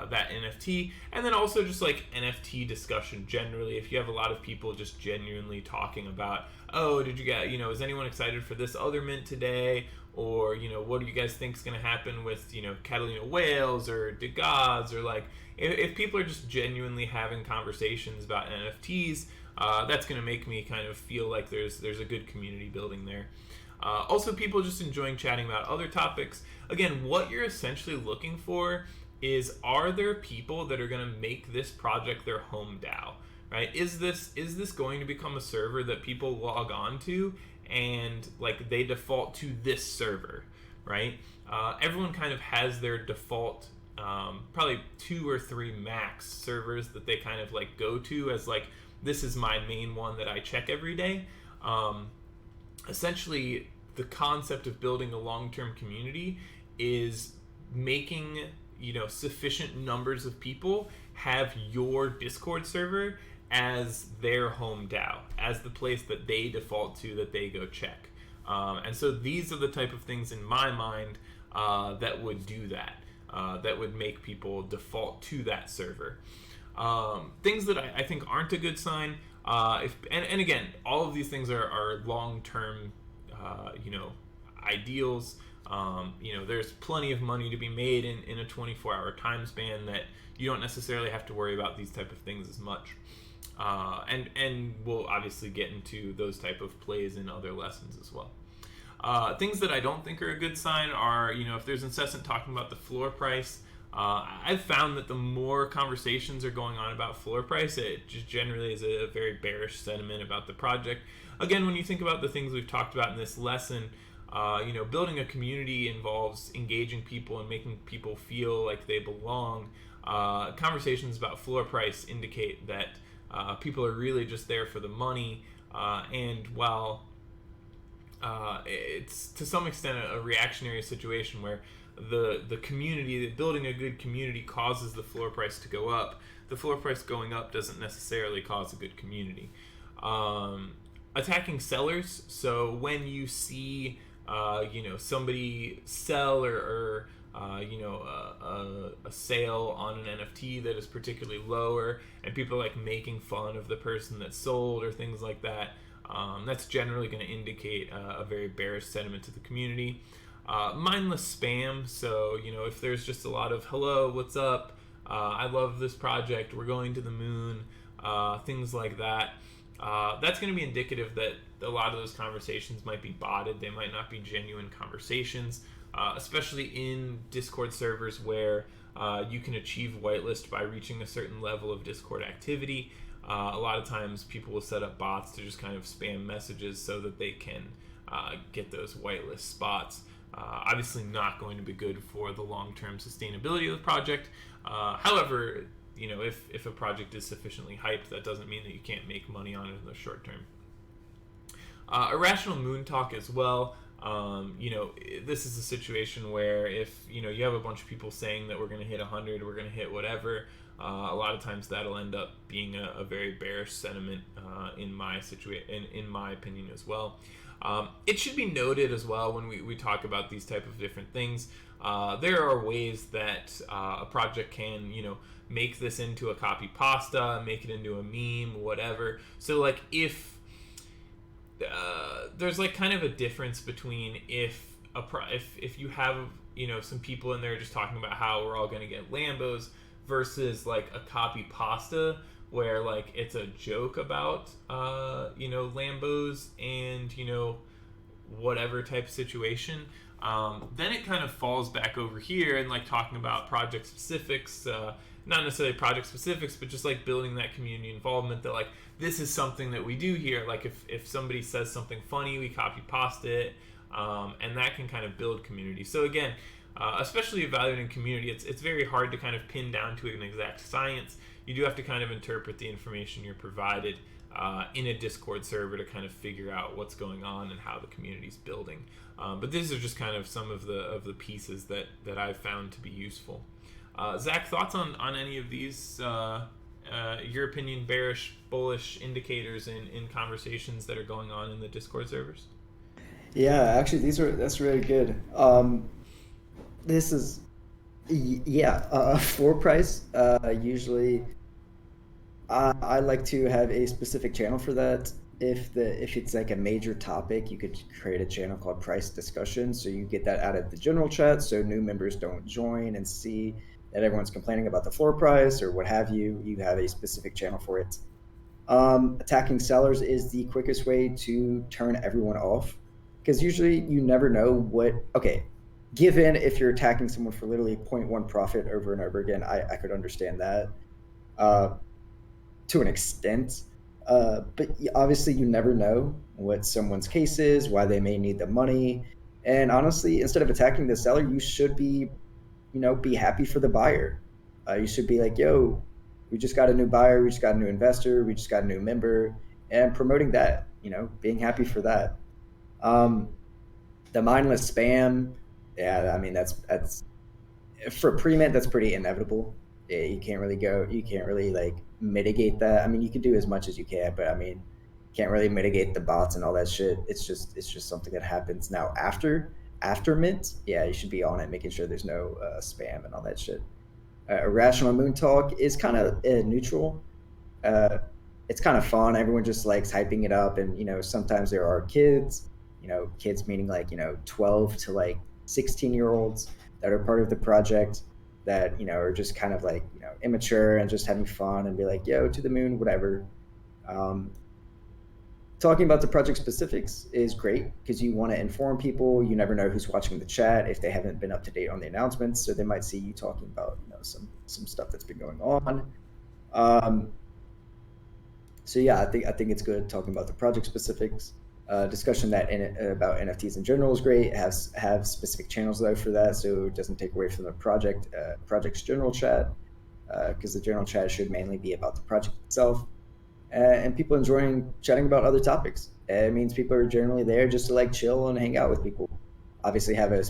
that NFT, and then also just like NFT discussion generally. If you have a lot of people just genuinely talking about, oh, did you get, is anyone excited for this other mint today? Or, what do you guys think is going to happen with, Catalina whales or Degas? Or like, if people are just genuinely having conversations about NFTs, that's going to make me kind of feel like there's a good community building there. Also, people just enjoying chatting about other topics. Again, what you're essentially looking for is, are there people that are going to make this project their home DAO, right? Is this going to become a server that people log on to and like they default to this server, right? Everyone kind of has their default, probably 2 or 3 max servers that they kind of like go to as like, this is my main one that I check every day. Essentially, the concept of building a long-term community is making sufficient numbers of people have your Discord server as their home DAO, as the place that they default to, that they go check. And so these are the type of things in my mind that would do that, that would make people default to that server. Things that I think aren't a good sign, and again, all of these things are long-term, ideals. There's plenty of money to be made in a 24-hour time span that you don't necessarily have to worry about these type of things as much. And we'll obviously get into those type of plays in other lessons as well. Things that I don't think are a good sign are, if there's incessant talking about the floor price. I've found that the more conversations are going on about floor price, it just generally is a very bearish sentiment about the project. Again, when you think about the things we've talked about in this lesson, building a community involves engaging people and making people feel like they belong. Conversations about floor price indicate that people are really just there for the money, and while it's to some extent a reactionary situation where the community, building a good community, causes the floor price to go up, the floor price going up doesn't necessarily cause a good community. Attacking sellers, so when you see somebody sell or a sale on an NFT that is particularly lower, and people are like making fun of the person that sold or things like that, that's generally going to indicate a very bearish sentiment to the community. Mindless spam, so if there's just a lot of hello, what's up, I love this project, we're going to the moon, things like that, that's going to be indicative that a lot of those conversations might be botted. They might not be genuine conversations, especially in Discord servers where you can achieve whitelist by reaching a certain level of Discord activity. A lot of times people will set up bots to just kind of spam messages so that they can get those whitelist spots. Obviously not going to be good for the long-term sustainability of the project. However, if a project is sufficiently hyped, that doesn't mean that you can't make money on it in the short term. Irrational Moon Talk as well. This is a situation where if you have a bunch of people saying that we're going to hit 100, we're going to hit whatever, a lot of times that'll end up being a very bearish sentiment in my opinion as well. It should be noted as well when we talk about these type of different things. There are ways that a project can make this into a copy pasta, make it into a meme, whatever. So like if there's like kind of a difference between if you have some people in there just talking about how we're all going to get Lambos versus like a copy pasta where like it's a joke about Lambos and whatever type of situation. Then it kind of falls back over here and like talking about project specifics, not necessarily project specifics, but just like building that community involvement that like this is something that we do here. Like if somebody says something funny, we copy pasta it, and that can kind of build community. So again, especially evaluating community, it's very hard to kind of pin down to an exact science. You do have to kind of interpret the information you're provided in a Discord server to kind of figure out what's going on and how the community's building. But these are just kind of some of the pieces that I've found to be useful. Zach, thoughts on any of these, your opinion, bearish, bullish indicators in conversations that are going on in the Discord servers? Yeah, actually, that's really good. This is, floor price. Usually, I like to have a specific channel for that. If it's like a major topic, you could create a channel called price discussion. So you get that out of the general chat, so new members don't join and see that everyone's complaining about the floor price or what have you. You have a specific channel for it. Attacking sellers is the quickest way to turn everyone off, because usually you never know what. Okay, given if you're attacking someone for literally 0.1 profit over and over again, I could understand that to an extent. But obviously you never know what someone's case is, why they may need the money. And honestly, instead of attacking the seller, you should be happy for the buyer. You should be like, yo, we just got a new buyer, we just got a new investor, we just got a new member, and promoting that, being happy for that. The mindless spam, yeah, I mean, that's for pre-mint, that's pretty inevitable. Yeah, you can't really like mitigate that. I mean, you can do as much as you can, but I mean, can't really mitigate the bots and all that shit. It's just something that happens. Now after mint, yeah, you should be on it, making sure there's no spam and all that shit. Irrational Moon Talk is kind of neutral. It's kind of fun. Everyone just likes hyping it up, and sometimes there are kids, kids meaning like 12 to like 16-year-olds that are part of the project that are just kind of like immature and just having fun and be like, yo, to the moon, whatever. Talking about the project specifics is great because you want to inform people. You never know who's watching the chat if they haven't been up to date on the announcements, so they might see you talking about some stuff that's been going on. So yeah, I think it's good talking about the project specifics. Discussion about NFTs in general is great. Have specific channels though for that, so it doesn't take away from the project's general chat, because the general chat should mainly be about the project itself. And people enjoying chatting about other topics. It means people are generally there just to like chill and hang out with people. Obviously have a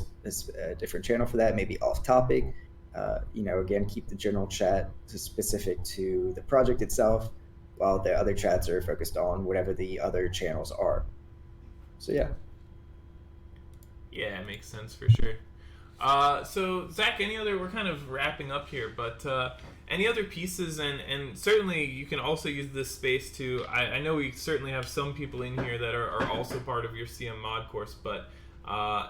different channel for that, maybe off topic. Again, keep the general chat specific to the project itself, while the other chats are focused on whatever the other channels are. So yeah. Yeah, it makes sense for sure. So Zach, we're kind of wrapping up here, but any other pieces, and certainly you can also use this space to, I know we certainly have some people in here that are also part of your CM mod course, but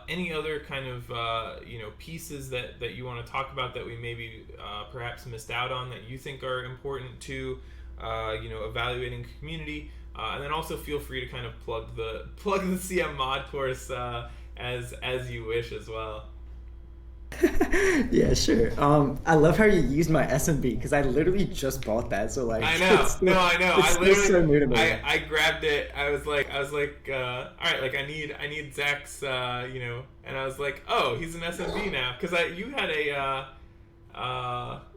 any other kind of pieces that you want to talk about that we maybe perhaps missed out on that you think are important to evaluating community, and then also feel free to kind of plug the CM mod course as you wish as well. Yeah, sure. I love how you used my SMB because I literally just bought that. So like, I know. It's so new to me. I grabbed it. I was like, all right, like I need Zach's, and I was like, oh, he's an SMB now because you had a,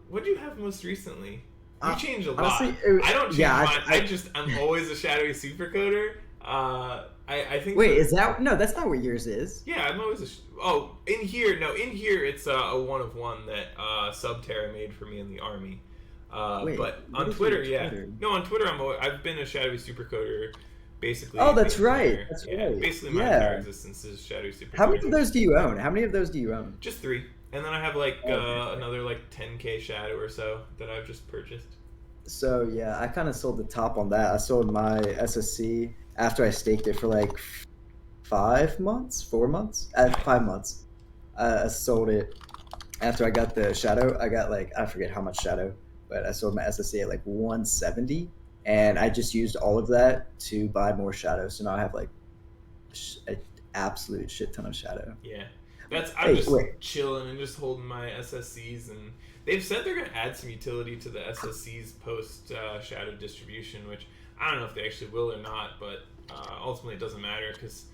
what did you have most recently? You change a lot. Honestly, I don't change yeah, mine. I'm always a shadowy supercoder. I think. wait, is that no? That's not what yours is. Yeah, I'm always in here. No, in here it's a one of one that Subterra made for me in the army. Wait, but what on is Twitter, your yeah, Twitter? no, on Twitter I've been a shadowy supercoder basically. Oh, that's my right. entire- That's yeah, right. basically my Yeah. entire existence is shadowy supercoder. How many of those do you own? How many of those do you own? Just 3, and then I have like Okay. another like 10k shadow or so that I've just purchased. So yeah, I kind of sold the top on that. I sold my SSC after I staked it for like 5 months, 4 months, 5 months. I sold it after I got the shadow. I got like I forget how much shadow, but I sold my SSC at like 170, and I just used all of that to buy more shadow. So now I have like an absolute shit ton of shadow. Yeah, I'm Hey, just wait. chilling and just holding my SSCs, and they've said they're gonna add some utility to the SSCs post shadow distribution, which I don't know if they actually will or not, but ultimately it doesn't matter because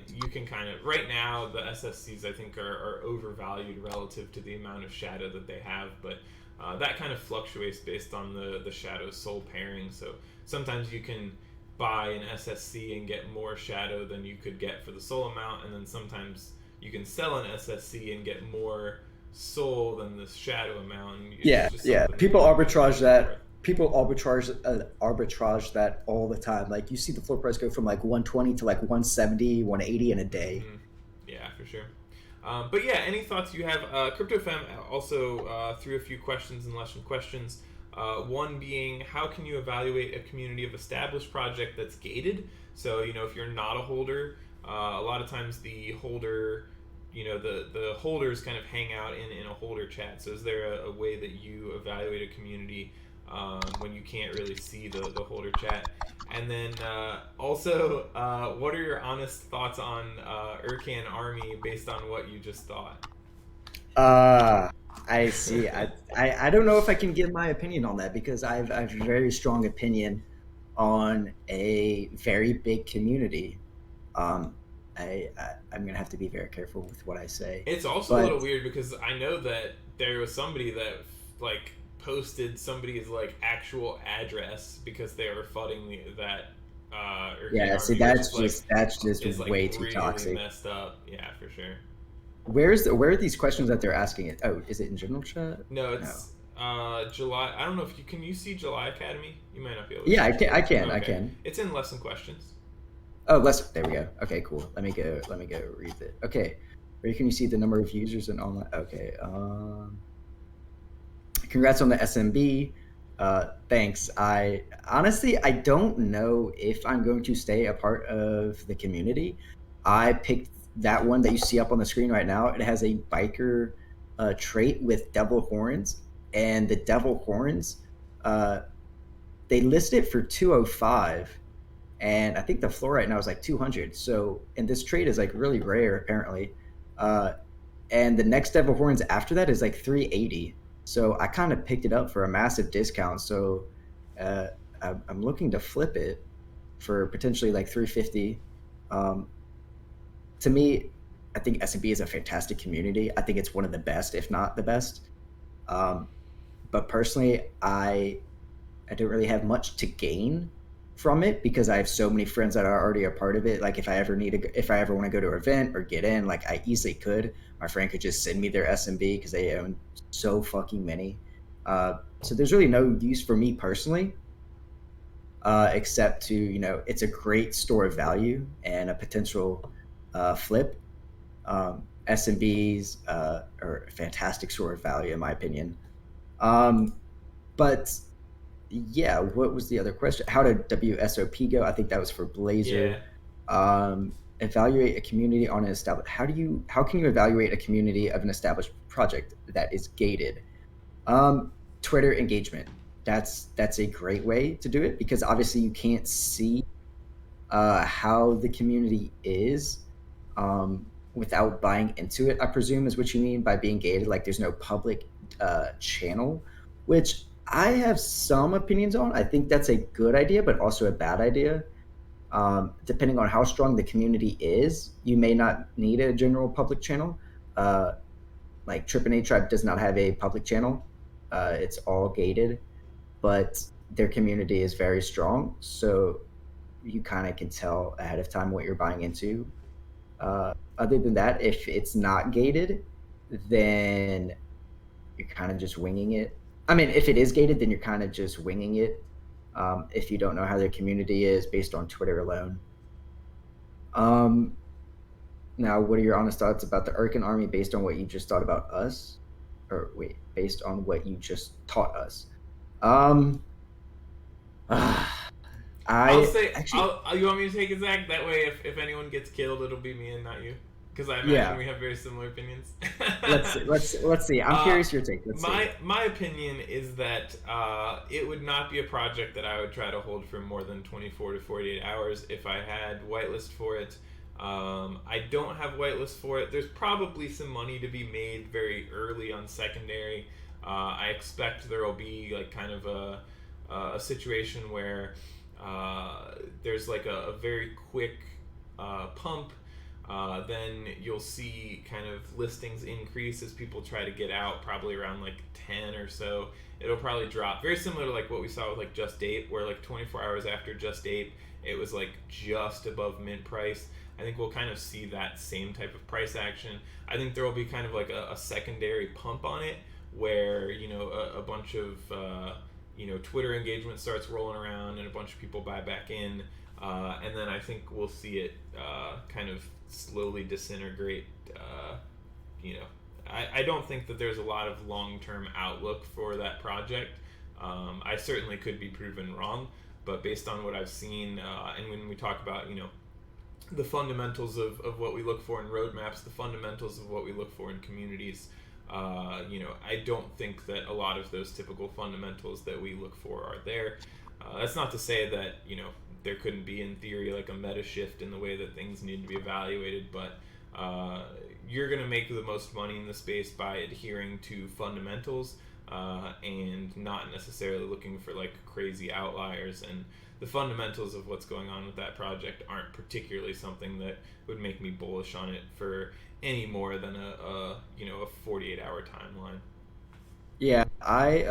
you can kind of right now the SSCs I think are overvalued relative to the amount of shadow that they have, but that kind of fluctuates based on the shadow soul pairing. So sometimes you can buy an SSC and get more shadow than you could get for the soul amount, and then sometimes you can sell an SSC and get more soul than the shadow amount. And it's Yeah, just yeah. something People you arbitrage can that. People arbitrage that all the time. Like you see the floor price go from like 120 to like 170, 180 in a day. Mhm. Yeah, for sure. But yeah, any thoughts you have? CryptoFem also threw a few questions and lesson questions. One being, how can you evaluate a community of established project that's gated? So, if you're not a holder, a lot of times the holder, the holders kind of hang out in a holder chat. So is there a way that you evaluate a community when you can't really see the holder chat? And then also, what are your honest thoughts on Urkan Army based on what you just thought? I see. I don't know if I can give my opinion on that because I've a very strong opinion on a very big community. Um, I'm gonna have to be very careful with what I say. It's also a But little weird because I know that there was somebody that like posted somebody's like actual address because they were flooding that Urkan yeah, Army, see, which that's just is like way too really toxic. messed up. Yeah, for sure. Where are these questions that they're asking it? Oh, is it in general chat? No, it's July. I don't know if you can you see July Academy. You might not be able to. Yeah, see it. I can. I Okay. can. It's in lesson questions. Oh, there we go. Okay, cool. Let me go read it. Okay. Where can you see the number of users and online? Okay. Congrats on the SMB. Thanks. I honestly I don't know if I'm going to stay a part of the community. I picked that one that you see up on the screen right now. It has a biker trait with devil horns, and the devil horns, they list it for 205, and I think the floor right now is like 200. So, and this trait is like really rare apparently. Uh, and the next devil horns after that is like 380. So I kind of picked it up for a massive discount. So uh, I'm looking to flip it for potentially like 350. Um, to me, I think S&B is a fantastic community. I think it's one of the best, if not the best. Um, but personally, I don't really have much to gain from it because I have so many friends that are already a part of it. Like if I ever want to go to an event or get in, like I easily could. My friend could just send me their SMB because they own so fucking many. So there's really no use for me personally, except to it's a great store of value and a potential flip. SMBs are a fantastic store of value in my opinion. But yeah, what was the other question? How did WSOP go? I think that was for Blazer. Yeah. Evaluate a community on an established. How can you evaluate a community of an established project that is gated? Twitter engagement. That's a great way to do it because obviously you can't see how the community is without buying into it. I presume is what you mean by being gated. Like there's no public channel, which I have some opinions on. I think that's a good idea, but also a bad idea. Depending on how strong the community is, you may not need a general public channel. Like Trip and A Tribe does not have a public channel. It's all gated. but their community is very strong, so you kind of can tell ahead of time what you're buying into. Other than that, if it's not gated, then you're kind of just winging it. I mean, if it is gated, then you're kind of just winging it. If you don't know how their community is based on Twitter alone. Um, Now, what are your honest thoughts about the Urkin army based on what you just thought about us? Or wait, based on what you just taught us? Um, I'll I say, actually, you want me to take it, Zach? That way, if anyone gets killed, it'll be me and not you. Because I imagine yeah. we have very similar opinions. Let's see. I'm curious your take. Let's see. My opinion is that it would not be a project that I would try to hold for more than 24 to 48 hours if I had whitelist for it. I don't have whitelist for it. There's probably some money to be made very early on secondary. I expect there will be like kind of a situation where there's like a very quick pump. Then you'll see kind of listings increase as people try to get out, probably around like 10 or so. It'll probably drop. Very similar to like what we saw with like Just Ape, where like 24 hours after Just Ape, it was like just above mint price. I think we'll kind of see that same type of price action. I think there will be kind of like a secondary pump on it where, you know, a bunch of, you know, Twitter engagement starts rolling around and a bunch of people buy back in. And then I think we'll see it kind of slowly disintegrate. You know, I don't think that there's a lot of long-term outlook for that project. I certainly could be proven wrong, but based on what I've seen, and when we talk about, you know, the fundamentals of what we look for in roadmaps, the fundamentals of what we look for in communities, you know, I don't think that a lot of those typical fundamentals that we look for are there. That's not to say that, you know, there couldn't be in theory like a meta shift in the way that things need to be evaluated, but you're going to make the most money in the space by adhering to fundamentals and not necessarily looking for like crazy outliers. And the fundamentals of what's going on with that project aren't particularly something that would make me bullish on it for any more than a you know, a 48-hour timeline. Yeah, I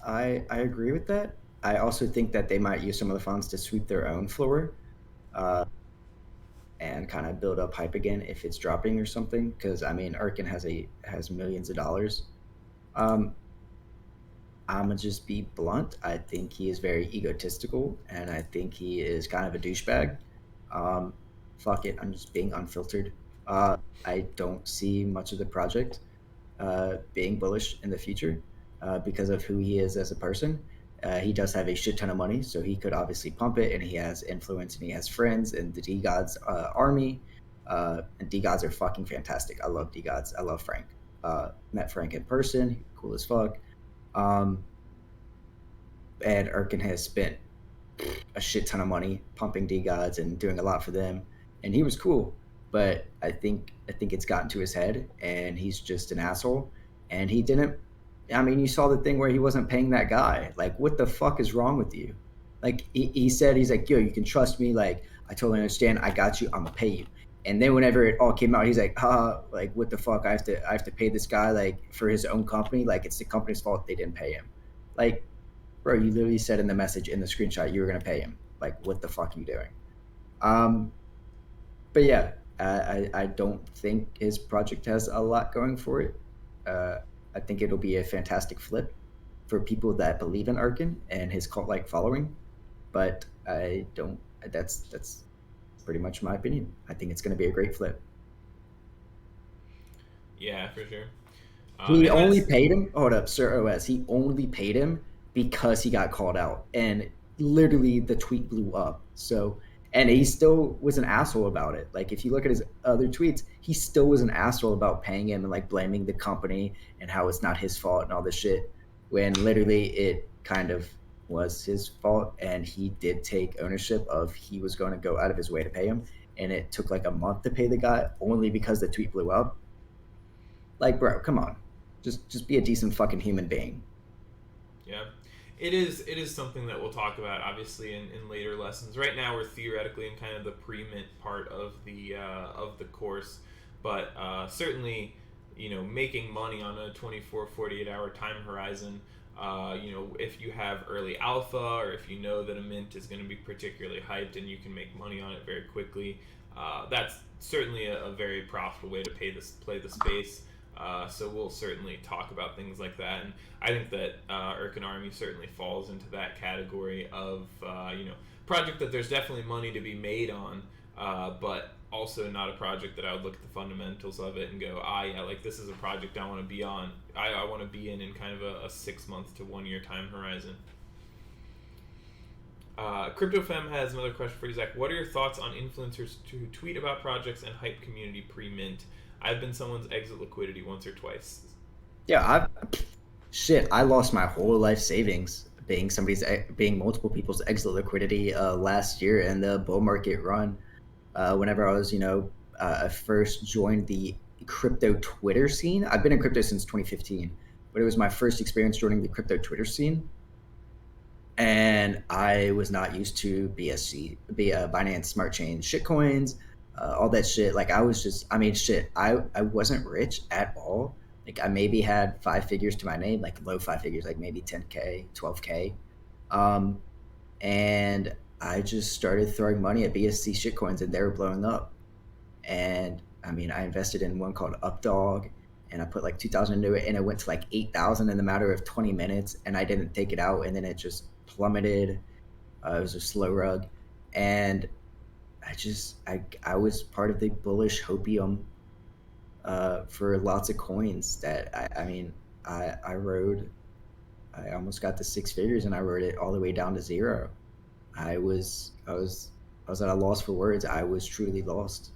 I agree with that. I also think that they might use some of the funds to sweep their own floor, uh, and kind of build up hype again if it's dropping or something. Because I mean, Arkin has millions of dollars. Um, I'm gonna just be blunt. I think he is very egotistical, and I think he is kind of a douchebag. Um, Fuck it, I'm just being unfiltered. I don't see much of the project being bullish in the future because of who he is as a person. He does have a shit ton of money, so he could obviously pump it, and he has influence, and he has friends in the D Gods army. And D Gods are fucking fantastic. I love D Gods. I love Frank. Met Frank in person, cool as fuck. Um, and Erkin has spent a shit ton of money pumping D Gods and doing a lot for them, and he was cool. But I think it's gotten to his head, and he's just an asshole. And he didn't. I mean, you saw the thing where he wasn't paying that guy. Like, what the fuck is wrong with you? Like, he said, he's like, yo, you can trust me. Like, I totally understand. I got you. I'm gonna pay you. And then whenever it all came out, he's like, like what the fuck? I have to pay this guy like for his own company. Like, it's the company's fault they didn't pay him. Like, bro, you literally said in the message in the screenshot you were gonna pay him. Like, what the fuck are you doing? Um, but yeah, I don't think his project has a lot going for it. Uh, I think it'll be a fantastic flip for people that believe in Arkin and his cult-like following. But I don't. That's pretty much my opinion. I think it's going to be a great flip. Yeah, for sure. He only paid him. Hold up, Sir OS. He only paid him because he got called out, and literally the tweet blew up. So, and he still was an asshole about it. Like, if you look at his other tweets, he still was an asshole about paying him and like blaming the company and how it's not his fault and all this shit. When literally it kind of was his fault, and he did take ownership of he was going to go out of his way to pay him, and it took like a month to pay the guy only because the tweet blew up. Like, bro, come on. Just be a decent fucking human being. Yeah, it is something that we'll talk about obviously in later lessons. Right now we're theoretically in kind of the pre-mint part of the course, but certainly, you know, making money on a 24 48 hour time horizon if you have early alpha, or if you know that a mint is going to be particularly hyped and you can make money on it very quickly, that's certainly a very profitable way to play the space. So we'll certainly talk about things like that, and I think that Urkin Army certainly falls into that category of project that there's definitely money to be made on, but also not a project that I would look at the fundamentals of it and go, yeah, like this is a project I want to be on. I want to be in kind of a 6 month to 1 year time horizon. CryptoFem has another question for you, Zach. What are your thoughts on influencers who tweet about projects and hype community pre-mint? I've been someone's exit liquidity once or twice. Yeah, I lost my whole life savings being multiple people's exit liquidity last year in the bull market run. Whenever I was, I first joined the crypto Twitter scene. I've been in crypto since 2015, but it was my first experience joining the crypto Twitter scene. And I was not used to Binance Smart Chain shitcoins, all that shit. Like I wasn't rich at all. Like I maybe had 5 figures to my name, like low 5 figures, like maybe 10K, 12K. And I just started throwing money at BSC shitcoins and they were blowing up. And I invested in one called Updog and I put like 2,000 into it and it went to like 8,000 in the matter of 20 minutes and I didn't take it out and then it just plummeted. It was a slow rug. And I was part of the bullish hopium for lots of coins that I rode. I almost got to 6 figures and I rode it all the way down to 0. I was at a loss for words. I was truly lost.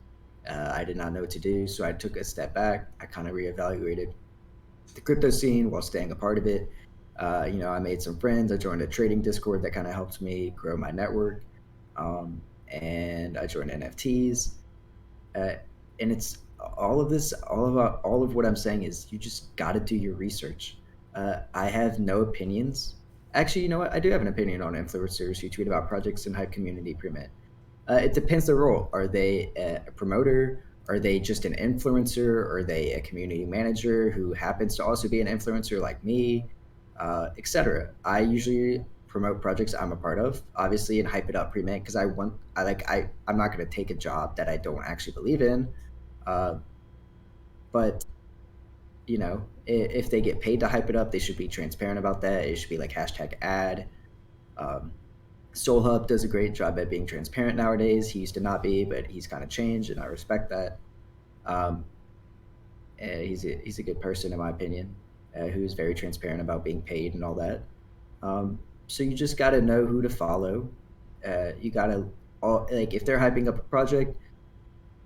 I did not know what to do, so I took a step back. I kind of reevaluated the crypto scene while staying a part of it. I made some friends. I joined a trading Discord that kind of helped me grow my network, and I joined NFTs. And it's all of what I'm saying is you just got to do your research. I have no opinions. Actually, you know what? I do have an opinion on influencers who tweet about projects and hype community pre-mint. It depends the role. Are they a promoter? Are they just an influencer? Are they a community manager who happens to also be an influencer like me, etc.? I usually promote projects I'm a part of, obviously, and hype it up pre-mint because I'm not going to take a job that I don't actually believe in. But if they get paid to hype it up, they should be transparent about that. It should be like #ad. SolHub does a great job at being transparent nowadays. He used to not be, but he's kind of changed, and I respect that. And he's a good person in my opinion, who's very transparent about being paid and all that. So you just got to know who to follow. You got to if they're hyping up a project,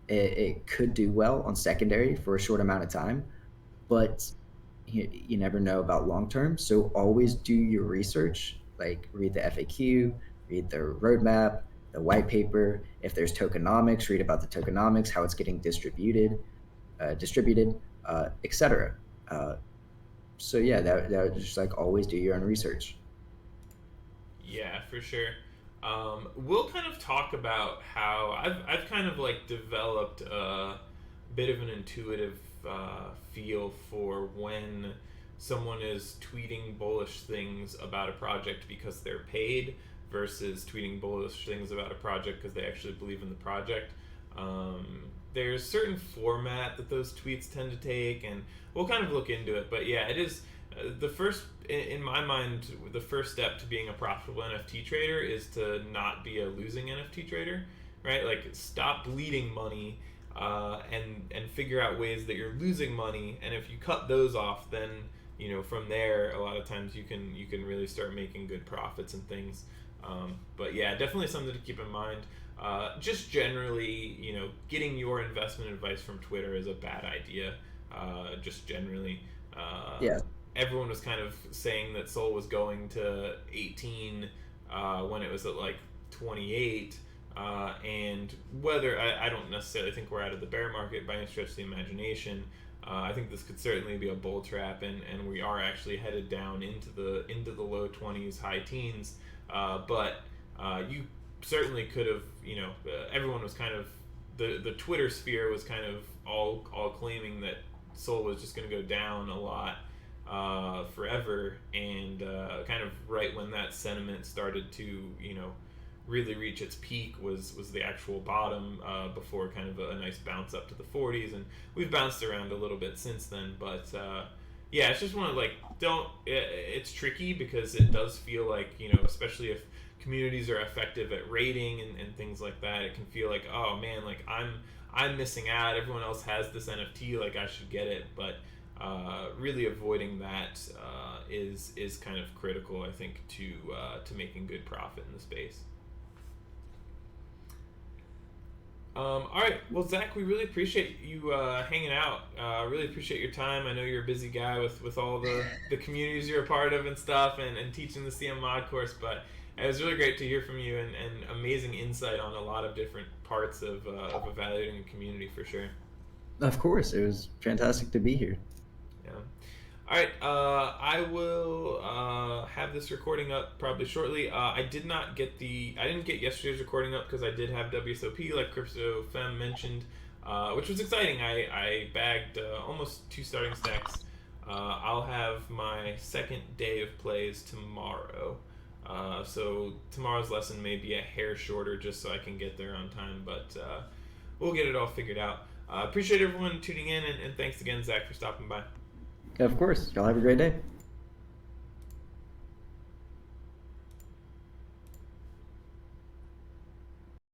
it could do well on secondary for a short amount of time, but you never know about long term. So always do your research. Like read the FAQ, read the roadmap, the white paper. If there's tokenomics, read about the tokenomics, how it's getting distributed, etc. So yeah, that would just like always do your own research. Yeah, for sure. We'll kind of talk about how I've kind of like developed a bit of an intuitive feel for when someone is tweeting bullish things about a project because they're paid versus tweeting bullish things about a project because they actually believe in the project. There's a certain format that those tweets tend to take, and we'll kind of look into it. But yeah, it is the first, in my mind, the first step to being a profitable NFT trader is to not be a losing NFT trader, right? Like stop bleeding money and figure out ways that you're losing money, and if you cut those off, then from there a lot of times you can really start making good profits and things. But yeah, definitely something to keep in mind. Just generally, getting your investment advice from Twitter is a bad idea. Just generally, yeah. Everyone was kind of saying that Sol was going to 18 when it was at like 28. And whether I don't necessarily think we're out of the bear market by any stretch of the imagination. I think this could certainly be a bull trap, and we are actually headed down into the low 20s, high teens. But you certainly could have, everyone was kind of the Twitter sphere was kind of all claiming that Sol was just going to go down a lot. forever, and kind of right when that sentiment started to, really reach its peak was the actual bottom, before kind of a nice bounce up to the 40s, and we've bounced around a little bit since then. But yeah, it's just one of, like, it's tricky because it does feel like, especially if communities are effective at rating and things like that, it can feel like, oh man, like I'm missing out, everyone else has this NFT, like I should get it. But really avoiding that is kind of critical, I think, to making good profit in the space. All right, well, Zach, we really appreciate you hanging out. Really appreciate your time. I know you're a busy guy with all the communities you're a part of and stuff, and teaching the CM Mod course, but it was really great to hear from you, and amazing insight on a lot of different parts of evaluating a community, for sure. Of course, it was fantastic to be here. Yeah. All right, I will have this recording up probably shortly. I didn't get yesterday's recording up because I did have WSOP, like CryptoFem mentioned, which was exciting. I bagged almost 2 starting stacks. I'll have my second day of plays tomorrow. So tomorrow's lesson may be a hair shorter just so I can get there on time, but we'll get it all figured out. Appreciate everyone tuning in, and thanks again, Zach, for stopping by. Of course, y'all have a great day.